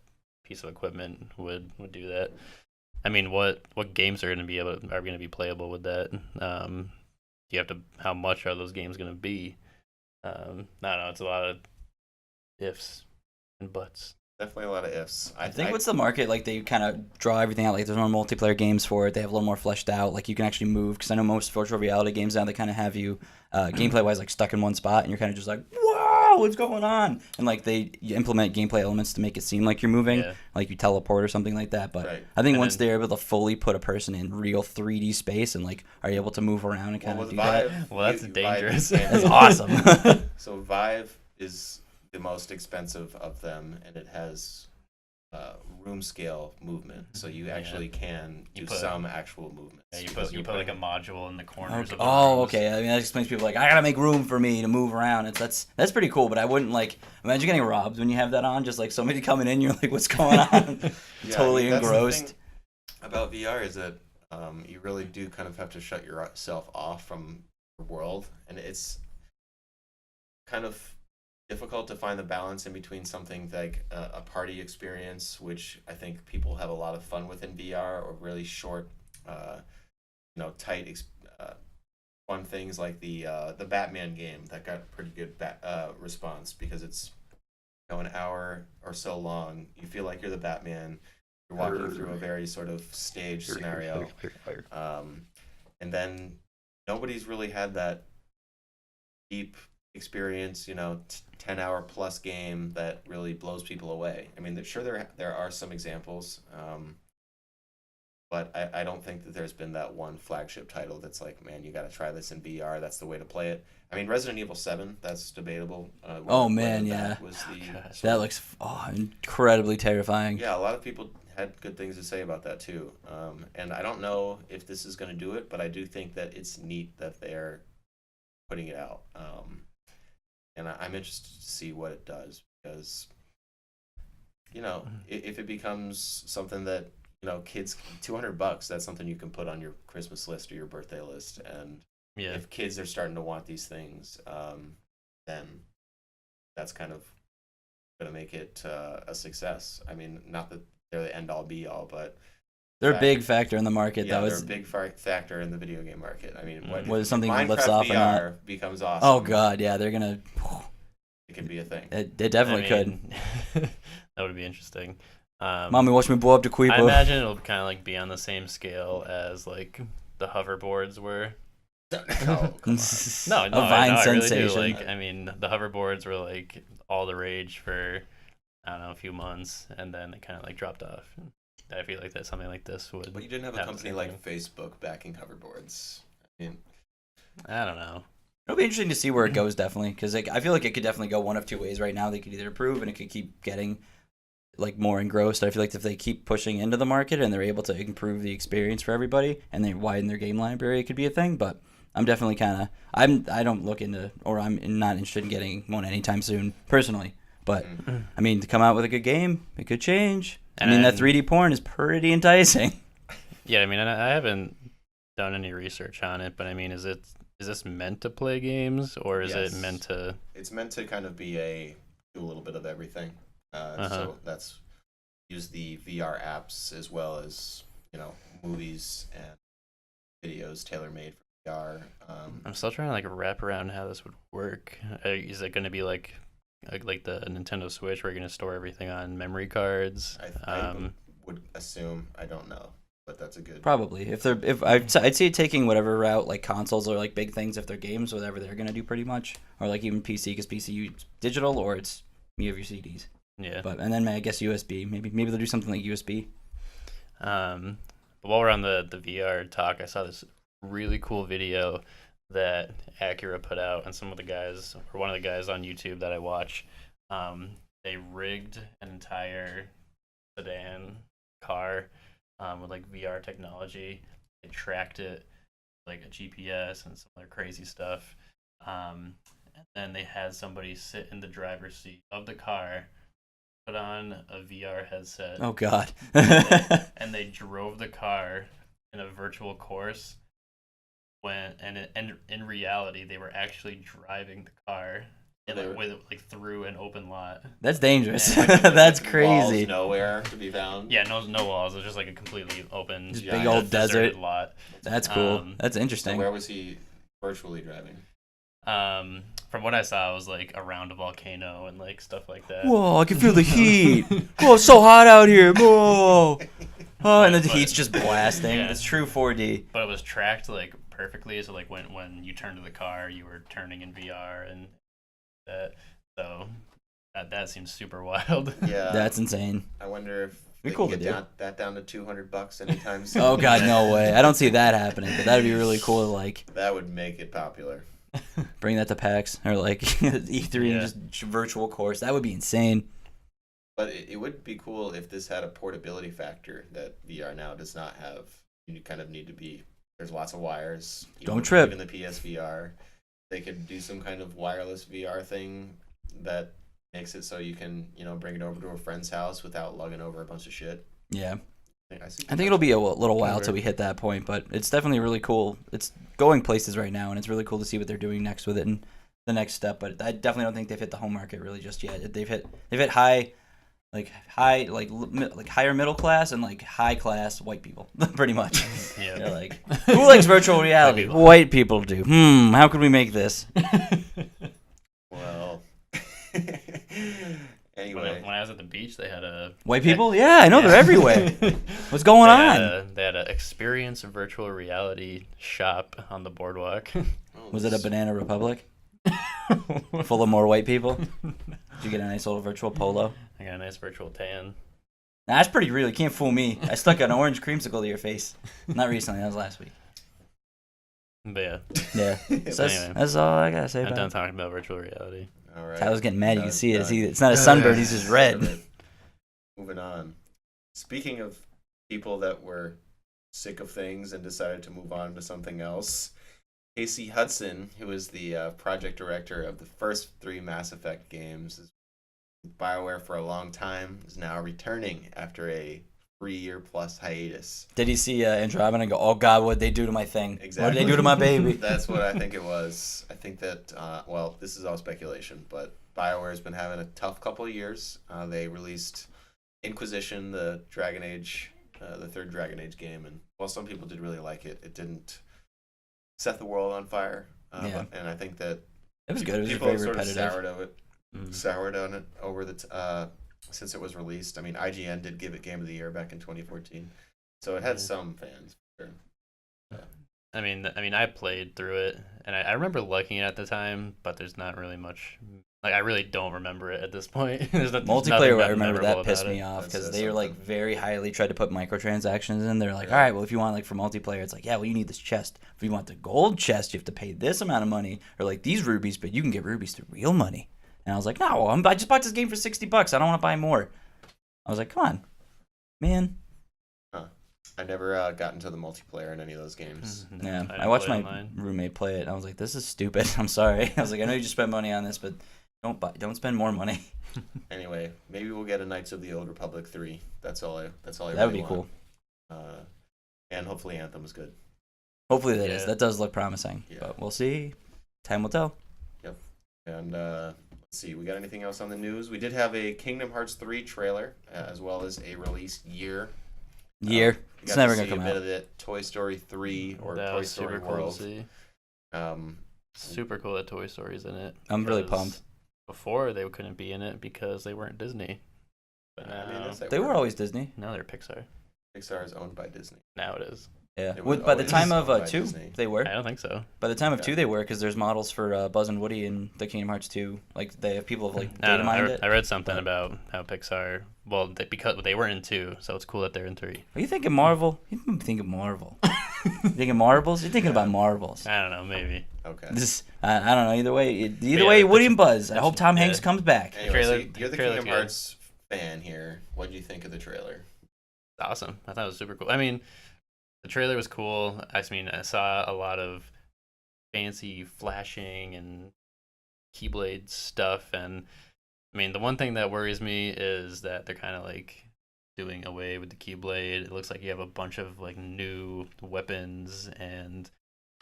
piece of equipment would do that. I mean, what games are going to be playable with that? You have to. How much are those games going to be? I don't know. It's a lot of ifs and buts. Definitely a lot of ifs. I think what's the market, like they kind of draw everything out, like there's more multiplayer games for it, they have a little more fleshed out, like you can actually move, because I know most virtual reality games now, they kind of have you gameplay wise like stuck in one spot, and you're kind of just like, wow, what's going on, and like you implement gameplay elements to make it seem like you're moving, like you teleport or something like that. But Right. I think once they're able to fully put a person in real 3D space and like are able to move around and kind of with do Vive, that, Well, that's dangerous. that's awesome. So Vive is the most expensive of them, and it has room scale movement, so you actually can do some actual movements. Yeah, you because put you're like a putting- module in the corners of the Oh, rooms. okay. I mean, that explains people like, I gotta make room for me to move around. That's pretty cool, but I wouldn't like imagine getting robbed when you have that on. Just like somebody coming in, you're like, what's going on? Yeah, Totally I mean, that's the engrossed. thing about VR is that you really do kind of have to shut yourself off from the world, and it's kind of difficult to find the balance in between something like a party experience, which I think people have a lot of fun with in VR, or really short, tight, fun things like the Batman game that got pretty good response, because it's an hour or so long. You feel like you're the Batman. You're walking through a very sort of stage scenario, and then nobody's really had that deep experience, 10-hour plus game that really blows people away. I mean, sure, there are some examples, but I don't think that there's been that one flagship title that's like, man, you got to try this in VR. That's the way to play it. I mean, Resident Evil 7, that's debatable. Oh, man, whether yeah. that was That looks incredibly terrifying. Yeah, a lot of people had good things to say about that too. And I don't know if this is going to do it, but I do think that it's neat that they're putting it out. And I'm interested to see what it does, because, if it becomes something that, kids, $200, that's something you can put on your Christmas list or your birthday list. And if kids are starting to want these things, then that's kind of going to make it a success. I mean, not that they're the end all be all, but They're a big factor in the market, though. they're a big factor in the video game market. I mean, Whether something Minecraft lifts off or not. VR becomes awesome. Oh god, yeah, they're gonna. It could be a thing. It definitely could. That would be interesting. Mommy, watch me blow up the I Queepo. imagine it'll kind of like be on the same scale as like the hoverboards were. No, come on. No, A Vine I really do. sensation. Like, I mean, the hoverboards were like all the rage for I don't know, a few months, and then they kind of like dropped off. I feel like that something like this would. But you didn't have a have the company same like thing. Facebook backing hoverboards. I mean, I don't know. It'll be interesting to see where it goes, definitely, because I feel like it could definitely go one of two ways right now. They could either improve and it could keep getting like more engrossed. I feel like if they keep pushing into the market and they're able to improve the experience for everybody and they widen their game library, it could be a thing. But I'm definitely kind of I don't look into, or I'm not interested in getting one anytime soon personally. But I mean, to come out with a good game, it could change. I mean, that 3D porn is pretty enticing. Yeah, I mean, I haven't done any research on it, but I mean, is this meant to play games, or is Yes. it meant to? it's meant to kind of be do a little bit of everything. So that's use the VR apps as well as, movies and videos tailor-made for VR. I'm still trying to like wrap around how this would work. Is it going to be like the Nintendo Switch where you're going to store everything on memory cards? I would assume, I don't know, but that's a good. Probably. If I'd say taking whatever route, like consoles or like big things, if they're games, whatever they're gonna do, pretty much, or like even PC, because PC you digital or it's you have your CDs. Yeah. But and then I guess USB. Maybe they'll do something like USB. But while we're on the VR talk, I saw this really cool video that Acura put out, and some of the guys, or one of the guys on YouTube that I watch, they rigged an entire sedan car with like VR technology. They tracked it like a GPS and some other crazy stuff. And then they had somebody sit in the driver's seat of the car, put on a VR headset. Oh God. And they drove the car in a virtual course. And in reality, they were actually driving the car through an open lot. That's dangerous. Yeah, like, That's walls crazy. nowhere to be found. Yeah, no walls. It was just like a completely open, Just big old deserted desert. lot. That's cool. That's So interesting. where was he virtually driving? From what I saw, it was like around a volcano and like stuff like that. Whoa, I can feel the heat. Whoa, it's so hot out here. Whoa. Oh, and the heat's just blasting. Yeah. It's true 4D. But it was tracked like perfectly, so like when you turned to the car, you were turning in VR and that. So that seems super wild. Yeah. That's insane. I wonder if Be they cool can to get do. down to $200 anytime soon. Oh God, no way. I don't see that happening, but that'd be really cool to like That would make it popular. bring that to PAX or like E3 Yeah. and just virtual course. That would be insane. But it would be cool if this had a portability factor that VR now does not have. You kind of need to be. There's lots of wires. Don't trip. Even the PSVR, they could do some kind of wireless VR thing that makes it so you can, bring it over to a friend's house without lugging over a bunch of shit. Yeah. I think it'll be a little while till we hit that point, but it's definitely really cool. It's going places right now, and it's really cool to see what they're doing next with it and the next step. But I definitely don't think they've hit the home market really just yet. They've hit high, higher middle class and like high class white people, pretty much. Yeah. They're like, who likes virtual reality? White people. White people do. How could we make this? Well, When anyway. I was at the beach, they had a White people? Yeah, I know they're everywhere. What's going on? They had a experience virtual reality shop on the boardwalk. Was it a Banana Republic? Full of more white people? Did you get a nice little virtual polo? I got a nice virtual tan. Nah, that's pretty real. You can't fool me. I stuck an orange creamsicle to your face. Not recently. That was last week. But yeah, Yeah. So Anyway. that's all I gotta say I'm about done it. talking about virtual reality. All right. Tyler's getting mad. You can see it. Done. It's not a sunburn. He's just red. Moving on. Speaking of people that were sick of things and decided to move on to something else, Casey Hudson, who is the project director of the first 3 Mass Effect games, is with BioWare for a long time, is now returning after a 3-year-plus hiatus. Did he see Andromeda and go, oh God, what'd they do to my thing? Exactly. What did they do to my baby? That's what I think it was. I think that, this is all speculation, but BioWare has been having a tough couple of years. They released Inquisition, the Dragon Age, the 3rd Dragon Age game, and while some people did really like it, it didn't set the world on fire. Yeah. And I think that It was good. It was just people very sort repetitive. of soured on it over the since it was released. I mean, IGN did give it Game of the Year back in 2014, so it had some fans. Sure. I mean, I played through it, and I remember liking it at the time, but there's not really much. Like, I really don't remember it at this point. There's nothing Multiplayer, I remember memorable that about pissed it. me off That because says they were like something. very highly tried to put microtransactions in. They're like, Yeah. all right, well, if you want like for multiplayer, it's like, yeah, well, you need this chest. If you want the gold chest, you have to pay this amount of money, or like these rubies, but you can get rubies through real money. And I was like, no, I just bought this game for $60. I don't want to buy more. I was like, come on, man. I never got into the multiplayer in any of those games. Yeah, didn't I watched play my online. roommate play it. And I was like, this is stupid. I'm sorry. I was like, I know you just spent money on this, but don't spend more money. Anyway, maybe we'll get a Knights of the Old Republic 3. That's all I That really would be want. cool. And hopefully Anthem is good. Hopefully that is. Yeah. That does look promising, Yeah. but we'll see. Time will tell. And Let's see, we got anything else on the news? We did have a Kingdom Hearts 3 trailer, as well as a release year. It's never gonna come a bit out. of it. Toy Story 3 or That Toy was Story super cool to World. see. Um, Super cool that Toy Story's in it. I'm really because pumped. Before they couldn't be in it because they weren't Disney. But I mean, now, They were always Disney. now they're Pixar. Pixar is owned by Disney. Now it is. Yeah. It was By the always time owned of by 2, Disney. they were. I don't think so. By the time of Yeah. 2, they were, because there's models for Buzz and Woody in the Kingdom Hearts 2. Like, they have people have, like, I data don't know. mined it. I read something but- about how Pixar. Well, because they were in 2, so it's cool that they're in 3. Are you thinking Marvel? You thinking Marvel. You thinking marbles? You're thinking about marbles. I don't know. Maybe. Okay. I don't know. Either way, Yeah, Woody and Buzz. I hope Tom yeah. Hanks comes back. Anyway, trailer- so you're the trailer's Kingdom good. Hearts fan here. What do you think of the trailer? Awesome. I thought it was super cool. I mean, the trailer was cool. I saw a lot of fancy flashing and Keyblade stuff, and I mean, the one thing that worries me is that they're kind of like doing away with the Keyblade. It looks like you have a bunch of like new weapons and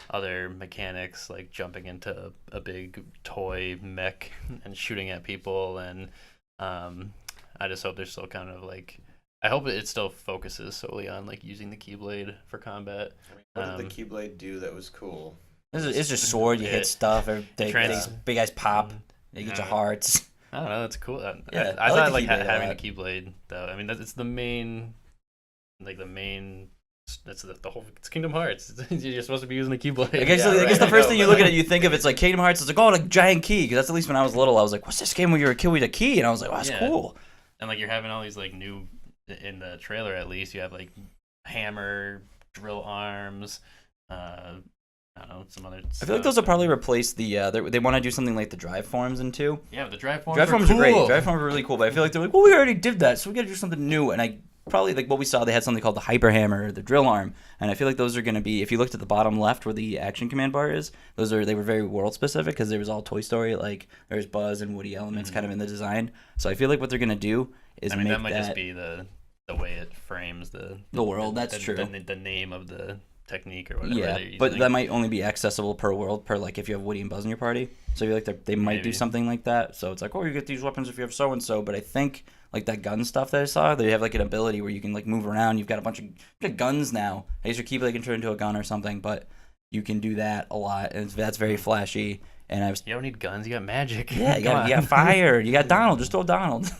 other mechanics, like jumping into a big toy mech and shooting at people, and I just hope they're still kind of like. I hope it still focuses solely on like using the Keyblade for combat. I mean, what did the Keyblade do that was cool? It's just sword. You Yeah. hit stuff. They Trans- big guys pop. You get your Yeah. hearts. I don't know. That's cool. Yeah, I I like thought the like Keyblade a having lot. the Keyblade though. I mean, it's the main, like the main. That's the whole. It's Kingdom Hearts. You're supposed to be using the Keyblade. I guess, Yeah, I guess right, the I first know, thing you but- look at it, you think of it's like Kingdom Hearts. It's like, oh, like giant key. Because that's at least when I was little, I was like, what's this game where you're a kid with a key? And I was like, oh, that's Yeah. cool. And like you're having all these like new in the trailer. At least you have like hammer, drill arms. I don't know, some other. I feel like those will probably replace the. They want to do something like the drive forms in 2. Yeah, the drive forms. Drive forms cool. are great. Drive forms are really cool, but I feel like they're like, well, we already did that, so we got to do something new. And I probably like what we saw. They had something called the hyper hammer, or the drill arm, and I feel like those are going to be. If you looked at the bottom left where the action command bar is, they were very world specific because there was all Toy Story. Like there's Buzz and Woody elements kind of in the design. So I feel like what they're going to do is I mean, make that might just be the way it frames the world. That's the, true. The name of the technique or whatever. Yeah, they're but using. that might only be accessible per world, per like if you have Woody and Buzz in your party. So I feel like they might do Maybe. something like that. So it's like, oh, you get these weapons if you have so and so. But I think like that gun stuff that I saw, they have like an ability where you can like move around. You've got a bunch of guns now. I guess your Keyblade can turn into a gun or something, but you can do that a lot, and that's very flashy. And I was You don't need guns. You got magic. yeah, you Come got on. fire. You got Donald. Just throw Donald.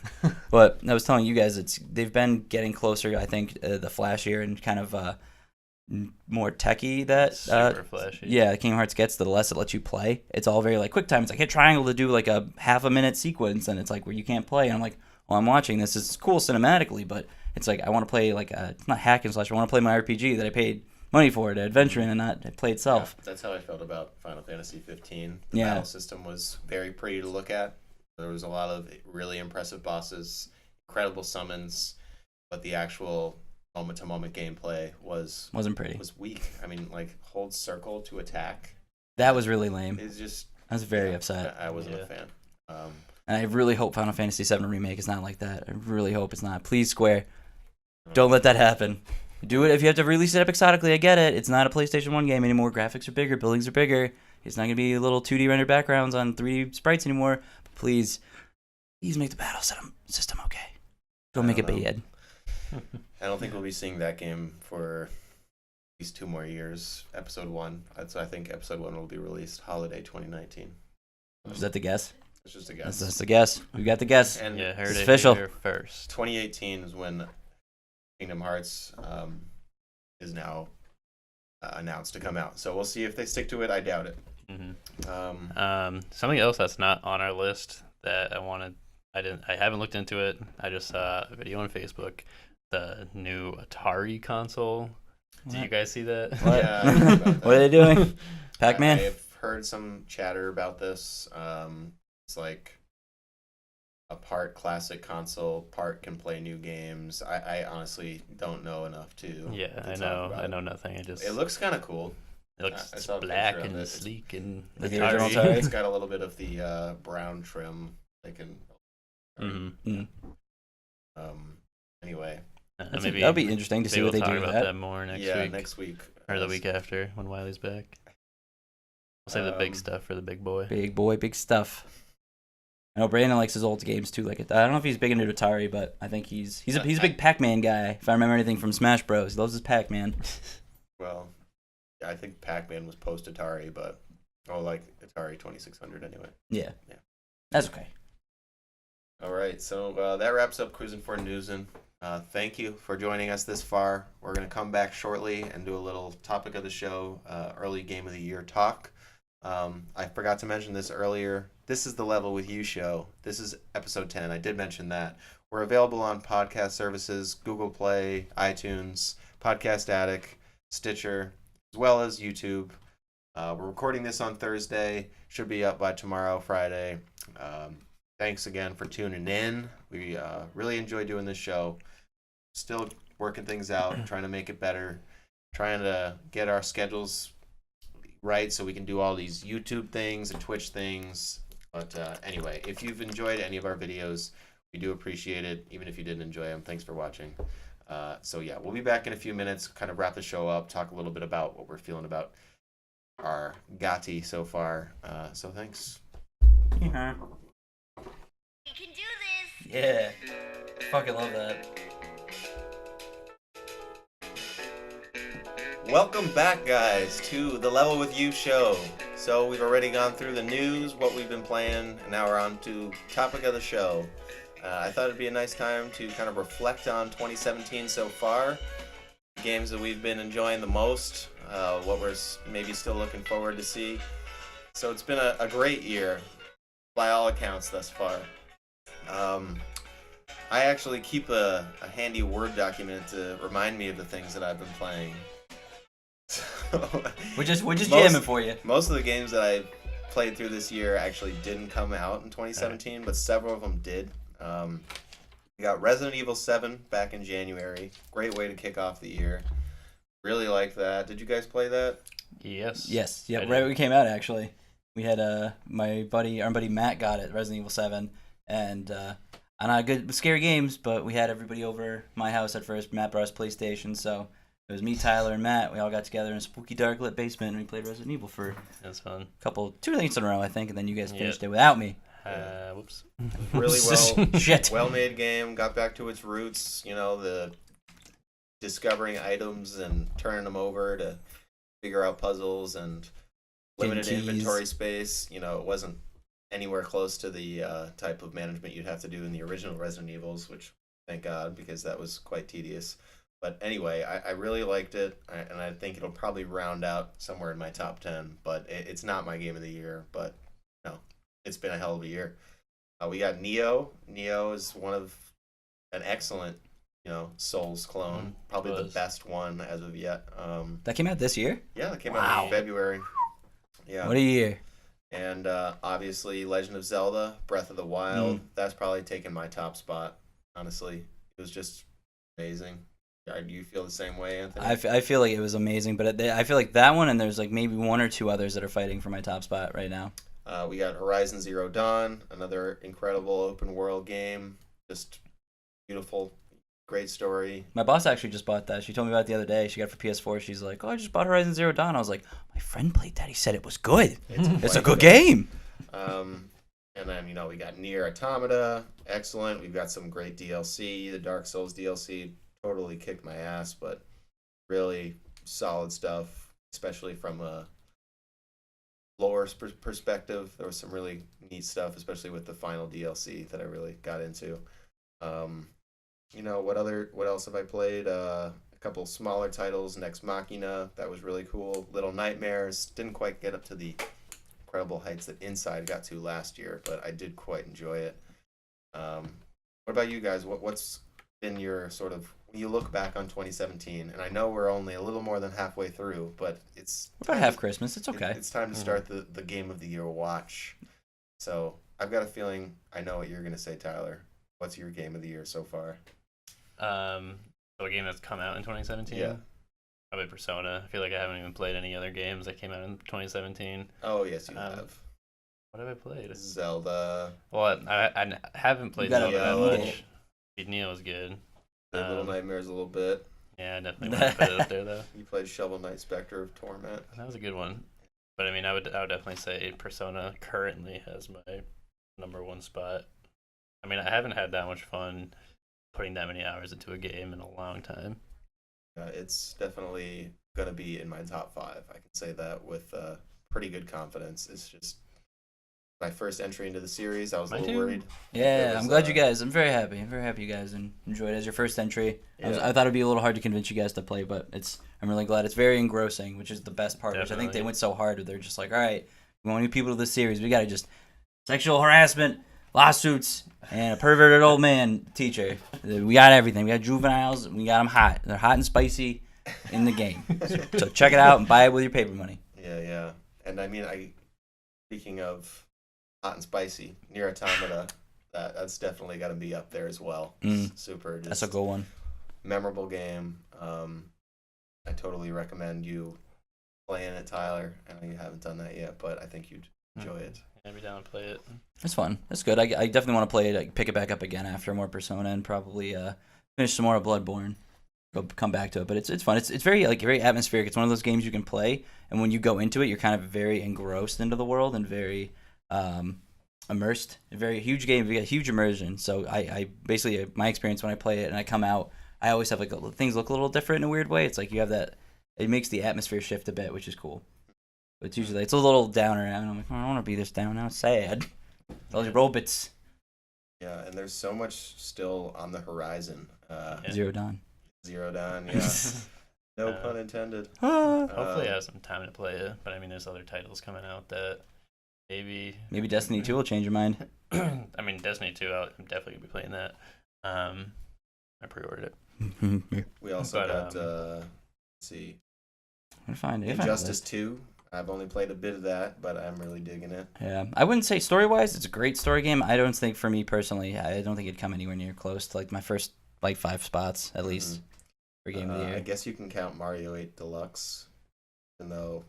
But I was telling you guys, they've been getting closer. I think the flashier and kind of more techie that Super flashy. yeah, Kingdom Hearts gets, the less it lets you play. It's all very like quick time. It's like hit triangle to do like a half a minute sequence, and it's like where you can't play. And I'm like, well, I'm watching this. It's cool cinematically, but it's like I want to play like it's not hack and slash. I want to play my RPG that I paid money for to adventure in and not play itself. Yeah, that's how I felt about Final Fantasy 15. The Yeah. battle system was very pretty to look at. There was a lot of really impressive bosses, incredible summons, but the actual moment-to-moment gameplay was Wasn't pretty. weak. I mean, like hold circle to attack That was really lame. is just. I was very yeah, upset. I wasn't Yeah. a fan. And I really hope Final Fantasy VII Remake is not like that. I really hope it's not. Please, Square, don't let that happen. Do it if you have to release it episodically. I get it. It's not a PlayStation 1 game anymore. Graphics are bigger. Buildings are bigger. It's not going to be little 2D rendered backgrounds on 3D sprites anymore. But please make the battle system okay. Don't make it don't know. bad. I don't think we'll be seeing that game for at least 2 more years. Episode 1. So I think Episode 1 will be released holiday 2019. Is that the guess? It's just a guess. That's the guess. We got the guess. And Yeah, heard It's it official. here first. 2018 is when Kingdom Hearts is now announced to come out. So we'll see if they stick to it. I doubt it. Something else that's not on our list that I haven't looked into it. I just saw a video on Facebook. The new Atari console. Did you guys see that? What? Yeah, I heard about What are they that. doing? Pac-Man? I've heard some chatter about this. It's like a part classic console, part can play new games. I honestly don't know enough to. Yeah, to I talk know. about I it. know nothing. It looks kind of cool. It looks I saw a black picture of and it. sleek and Like the original Atari. Atari? It's got a little bit of the brown trim. Like in. Mhm. Anyway. Maybe That'll be interesting to see maybe what they we'll do talk with about that. that more next Yeah, week next week. or the week after when Wiley's back. We'll save the big Um, stuff for the big boy. Big boy, big stuff. I know Brandon likes his old games too. Like I don't know if he's big into Atari, but I think he's a big Pac-Man guy. If I remember anything from Smash Bros, he loves his Pac-Man. Well, yeah, I think Pac-Man was post Atari, but like Atari 2600 anyway. Yeah. Yeah. That's okay. All right, so that wraps up Cruising for Newsin. Thank you for joining us this far. We're going to come back shortly and do a little topic of the show, early game of the year talk. I forgot to mention this earlier. This is the Level With You show. This is episode 10. I did mention that. We're available on podcast services, Google Play, iTunes, Podcast Addict, Stitcher, as well as YouTube. We're recording this on Thursday. Should be up by tomorrow, Friday. Thanks again for tuning in. We really enjoy doing this show. Still working things out, trying to make it better, trying to get our schedules right so we can do all these YouTube things and Twitch things. But anyway, if you've enjoyed any of our videos, we do appreciate it. Even if you didn't enjoy them, thanks for watching. So yeah, we'll be back in a few minutes, kind of wrap the show up, talk a little bit about what we're feeling about our Gotti so far. So thanks. Yeah. We can do this! Yeah. Fucking love that. Welcome back, guys, to the Level With You show. So we've already gone through the news, what we've been playing, and now we're on to topic of the show. I thought it'd be a nice time to kind of reflect on 2017 so far, games that we've been enjoying the most, what we're maybe still looking forward to see. So it's been a great year, by all accounts thus far. I actually keep a handy Word document to remind me of the things that I've been playing. So, We're just jamming for you. Most of the games that I played through this year actually didn't come out in 2017, but several of them did. We got Resident Evil 7 back in January. Great way to kick off the year. Really like that. Did you guys play that? Yes. Yes. Yeah. I Right did. when we came out, actually, we had our buddy Matt got it, Resident Evil 7, and I'm not good with scary games, but we had everybody over my house at first. Matt brought us PlayStation, so it was me, Tyler, and Matt. We all got together in a spooky, dark lit basement, and we played Resident Evil for That's fun. two nights in a row, I think, and then you guys Yep. finished it without me. Whoops. Really Shit. well-made game. Got back to its roots. You know, the discovering items and turning them over to figure out puzzles and limited Getting keys. inventory space. You know, it wasn't anywhere close to the type of management you'd have to do in the original Resident Evils, which thank God, because that was quite tedious. But anyway, I really liked it, and I think it'll probably round out somewhere in my top 10, but it's not my game of the year, but no, it's been a hell of a year. We got Neo. Neo is an excellent, Souls clone, probably the best one as of yet. That came out this year? Yeah, it came out in February. Yeah. What a year. And obviously Legend of Zelda, Breath of the Wild, that's probably taken my top spot, honestly. It was just amazing. Do you feel the same way, Anthony? I feel like it was amazing, but I feel like that one and there's like maybe one or two others that are fighting for my top spot right now. We got Horizon Zero Dawn, another incredible open world game. Just beautiful, great story. My boss actually just bought that. She told me about it the other day. She got it for PS4. She's like, "Oh, I just bought Horizon Zero Dawn." I was like, "My friend played that. He said it was good. It's a good game." And then, we got Nier Automata, excellent. We've got some great DLC. The Dark Souls DLC totally kicked my ass, but really solid stuff, especially from a lore perspective. There was some really neat stuff, especially with the final DLC that I really got into. What else have I played? A couple smaller titles, Nex Machina, that was really cool. Little Nightmares, didn't quite get up to the incredible heights that Inside got to last year, but I did quite enjoy it. What about you guys? What's been your sort of, when you look back on 2017, and I know we're only a little more than halfway through, but it's We're about half Christmas. It's okay. It's time to start the game of the year watch. So I've got a feeling I know what you're going to say, Tyler. What's your game of the year so far? So a game that's come out in 2017? Yeah. Probably Persona. I feel like I haven't even played any other games that came out in 2017. Oh, yes, you have. What have I played? Zelda. Well, I haven't played You gotta Zelda that beat much. Neo was good. Little Nightmares a little bit. Yeah, I definitely want to put it up there, though. You played Shovel Knight Spectre of Torment. That was a good one. But I mean, I would definitely say Persona currently has my number one spot. I mean, I haven't had that much fun putting that many hours into a game in a long time. It's definitely going to be in my top 5. I can say that with pretty good confidence. It's just my first entry into the series. I was a Mine little too. worried. Yeah, It was, I'm glad you guys. I'm very happy. I'm very happy you guys enjoyed it as your first entry. Yeah. I thought it'd be a little hard to convince you guys to play, but I'm really glad. It's very engrossing, which is the best part. Which I think they Definitely. went so hard. They're just like, all right, we want new people to this series. We gotta just sexual harassment, lawsuits, and a perverted old man teacher. We got everything. We got juveniles. We got them hot. They're hot and spicy in the game. So check it out and buy it with your paper money. Yeah. And I mean, speaking of hot and spicy, Nier Automata, that's definitely got to be up there as well. Super. That's a good one. Memorable game. I totally recommend you playing it, Tyler. I know you haven't done that yet, but I think you'd enjoy it. I'd be down to play it. It's fun. It's good. I definitely want to play it. Pick it back up again after more Persona and probably finish some more of Bloodborne. Come back to it, but it's fun. It's very very atmospheric. It's one of those games you can play, and when you go into it, you're kind of very engrossed into the world and very immersed. A very huge game. You get huge immersion. So I basically my experience when I play it and I come out, I always have things look a little different in a weird way. It's like you have that. It makes the atmosphere shift a bit, which is cool. But it's usually it's a little downer, and I'm like, oh, I don't want to be this down now. It's sad. Those robots. Yeah, and there's so much still on the horizon. Zero Dawn. Zero Dawn, yeah. No pun intended. Hopefully, I have some time to play it. But I mean, there's other titles coming out that maybe Destiny 2 will change your mind. I mean, Destiny 2, I'm definitely gonna be playing that. I pre-ordered it. We also But, got, let's see, I'm fine. Injustice 2. I've only played a bit of that, but I'm really digging it. Yeah, I wouldn't say story-wise it's a great story game. I don't think for me personally, I don't think it'd come anywhere near close to like my first 5 spots at least for game of the year. I guess you can count Mario 8 Deluxe, even though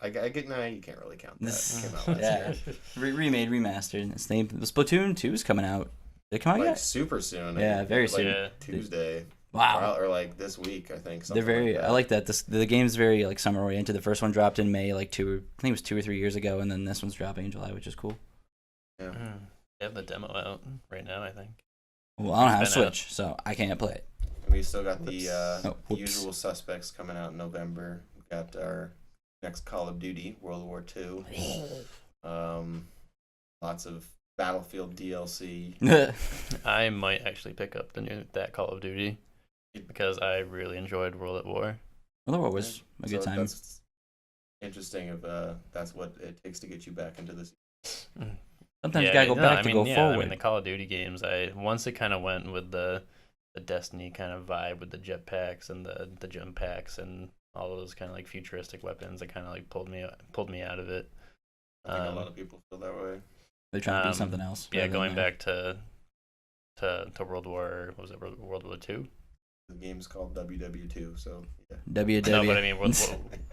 I get you can't really count that. It came out last year. Remade, remastered. Its name, the Splatoon 2 is coming out. Did it come out Like yet? super soon. Yeah, very soon. Yeah. Tuesday. Wow. Or like this week, I think. They're very. Like I like that. The game's very like summer oriented. The first one dropped in May, I think it was 2 or 3 years ago, and then this one's dropping in July, which is cool. Yeah. They have the demo out right now, I think. Well, I don't have a It's been out. Switch, so I can't play it. And we still got the whoops. usual suspects coming out in November. We got our next Call of Duty, World War II. Lots of Battlefield DLC. I might actually pick up that Call of Duty because I really enjoyed World at War. Well, the war was a good time. That's interesting. If that's what it takes to get you back into this. Sometimes you gotta go back to go forward. I mean, the Call of Duty games, once it kind of went with the Destiny kind of vibe with the jetpacks and the jump packs and all those kind of like futuristic weapons, it kind of like pulled me out of it. I think a lot of people feel that way. They're trying to be something else. Yeah, rather going than back to World War, what was it, World War II? The game's called WW2, so yeah. WW. No, but I mean,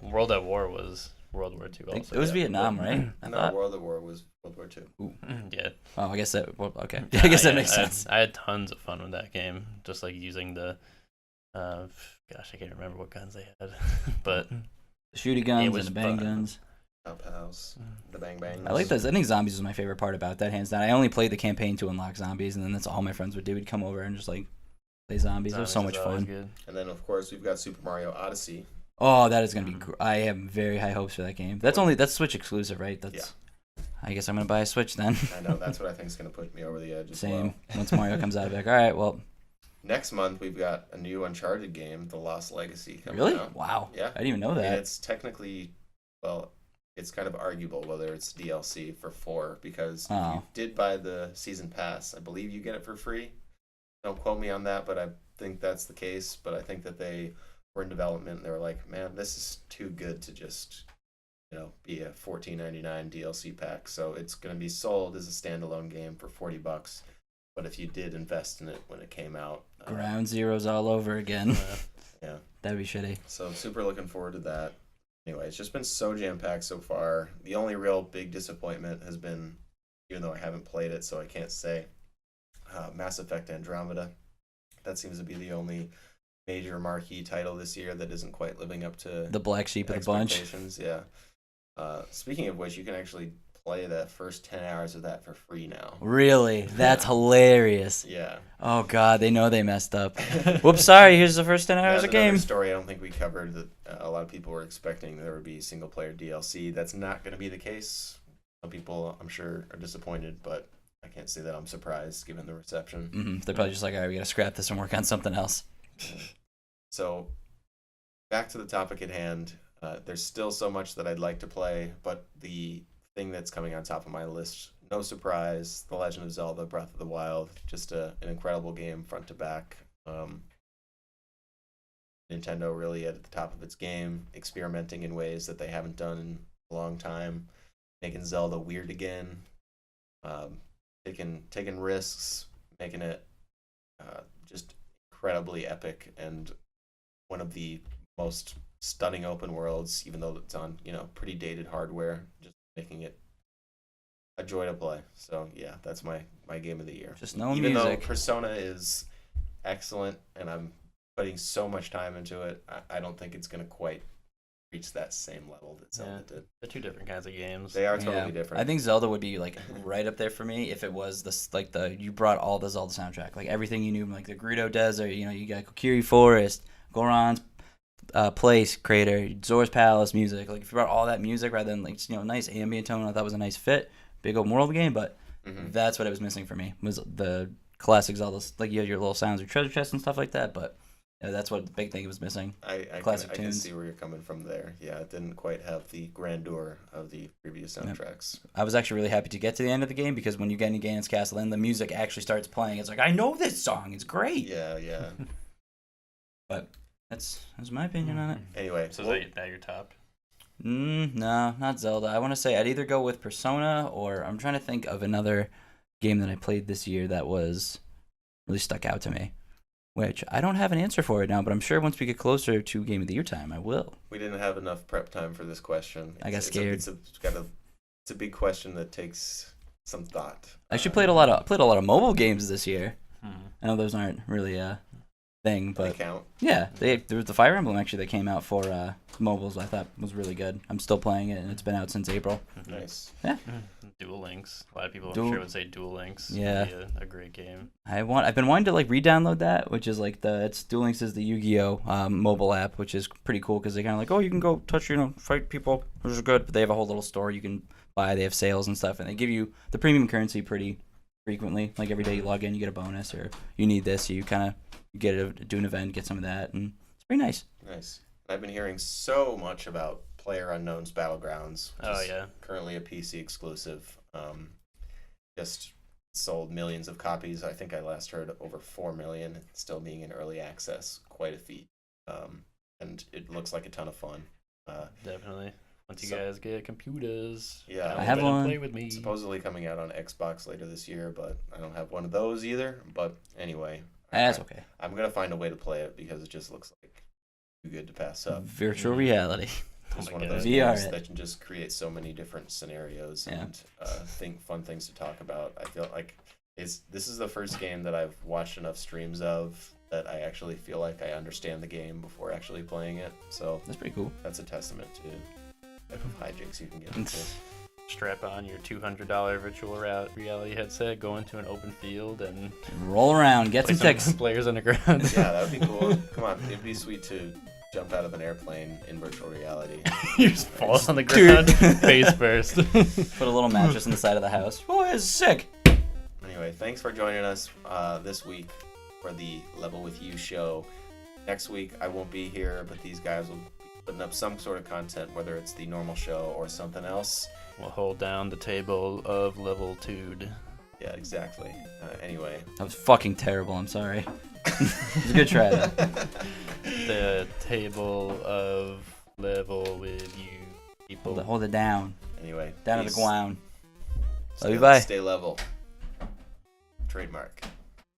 World at War was World War II also. It was Vietnam, right? I No, thought. World at War was World War II. Yeah. Oh, I guess that. Well, okay. I guess that makes sense. I had tons of fun with that game, just like using the, gosh, I can't remember what guns they had, but The shooty It guns and was the bang fun. guns. Up House, the Bang Bangs. I like those. I think zombies was my favorite part about that, hands down. I only played the campaign to unlock zombies, and then that's all my friends would do. We'd come over and just like play zombies. It was so much is always fun. good. And then of course we've got Super Mario Odyssey. Oh, that is gonna be. I have very high hopes for that game. That's Switch exclusive, right? That's. I guess I'm gonna buy a Switch then. I know that's what I think is going to put me over the edge as Same. well. Once Mario comes out, I'll be like, all right, well. Next month we've got a new Uncharted game, The Lost Legacy, coming Really? out. Wow. Yeah. I didn't even know And that. it's technically, well, it's kind of arguable whether it's DLC for 4 because if you did buy the season pass, I believe you get it for free. Don't quote me on that, but I think that's the case. But I think that they were in development and they were like, man, this is too good to just, be a $14.99 DLC pack. So it's going to be sold as a standalone game for $40. But if you did invest in it when it came out, Ground Zeroes all over again. yeah. That'd be shitty. So super looking forward to that. Anyway, it's just been so jam-packed so far. The only real big disappointment has been, even though I haven't played it, so I can't say, Mass Effect Andromeda. That seems to be the only major marquee title this year that isn't quite living up to The black sheep of the bunch. expectations. Yeah. Speaking of which, you can actually play the first 10 hours of that for free now. Really? That's hilarious. Yeah. Oh God, they know they messed up. Whoops, sorry. Here's the first 10 hours That's of game. another story I don't think we covered that a lot of people were expecting there would be single player DLC. That's not going to be the case. Some people, I'm sure, are disappointed, but I can't say that I'm surprised given the reception. They're probably just like, all right, we got to scrap this and work on something else. So, back to the topic at hand. There's still so much that I'd like to play, but the thing that's coming on top of my list, no surprise, The Legend of Zelda: Breath of the Wild. Just an incredible game, front to back. Nintendo really at the top of its game, experimenting in ways that they haven't done in a long time, making Zelda weird again, taking risks, making it just incredibly epic and one of the most stunning open worlds, even though it's on pretty dated hardware, just making it a joy to play. So yeah, that's my game of the year. Just no even music. though Persona is excellent and I'm putting so much time into it, I don't think it's gonna quite reach that same level that Zelda did. They're two different kinds of games. They are totally different. I think Zelda would be like right up there for me if it was you brought all the Zelda soundtrack, like everything you knew, like the Gerudo Desert, you got Kokiri Forest, Goron's place, Crater, Zora's Palace music. Like if you brought all that music rather than like nice ambient tone, I thought was a nice fit. Big old world game, but that's what it was missing for me was the classic Zelda. Like you had your little sounds, your treasure chests and stuff like that, but. Yeah, that's what the big thing was missing. I Classic can tunes. see where you're coming from there. Yeah, it didn't quite have the grandeur of the previous soundtracks. I was actually really happy to get to the end of the game because when you get into Ganon's Castle and the music actually starts playing, it's like, I know this song. It's great. Yeah. But that's my opinion on it. Anyway, So is that your top? No, not Zelda. I want to say I'd either go with Persona or I'm trying to think of another game that I played this year that was really stuck out to me. Which I don't have an answer for right now, but I'm sure once we get closer to Game of the Year time, I will. we didn't have enough prep time for this question. I got scared. It's a big question that takes some thought. I actually played a lot of mobile games this year. I know those aren't really a thing, They but count. yeah, there was the Fire Emblem actually that came out for mobiles. I thought was really good. I'm still playing it, and it's been out since April. Nice. Duel Links. A lot of people, Duel- I'm sure, would say Duel Links. Yeah. Would be a great game. I've been wanting to like re-download that, which is like Duel Links is the Yu-Gi-Oh mobile app, which is pretty cool because they kind of like, oh, you can go touch, fight people, which is good. But they have a whole little store you can buy. They have sales and stuff, and they give you the premium currency pretty frequently. Like every day you log in, you get a bonus, or you need this, so you kind of get do an event, get some of that, and it's pretty nice. Nice. I've been hearing so much about PlayerUnknown's Battlegrounds, which Oh, is yeah. currently a PC exclusive. Just sold millions of copies. I think I last heard over 4 million. Still being in early access, quite a feat. And it looks like a ton of fun. Definitely. Once you So- guys get computers, Yeah. come I have over and one. Play with me. Supposedly coming out on Xbox later this year, but I don't have one of those either. But anyway, That's okay. I'm gonna find a way to play it because it just looks like too good to pass up. Virtual reality. It's my one of God. those VR games it. that can just create so many different scenarios Yeah. and fun things to talk about. I feel like this is the first game that I've watched enough streams of that I actually feel like I understand the game before actually playing it. So That's pretty cool. that's a testament to the type of hijinks you can get into. Strap on your $200 virtual reality headset, go into an open field, and Roll around, get play some ticks. players underground. Yeah, that would be cool. Come on, it'd be sweet to jump out of an airplane in virtual reality. You just fall on the ground, face first. Put a little mattress on the side of the house. Oh, it's sick. Anyway, thanks for joining us this week for the Level With You show. Next week, I won't be here, but these guys will be putting up some sort of content, whether it's the normal show or something else. We'll hold down the table of level-tude. Yeah, exactly. Anyway. That was fucking terrible. I'm sorry. It was a good try, though. The table of level with you people. Hold it down. Anyway. Down to the peace. ground. Stay, Love you, bye. Stay level. Trademark.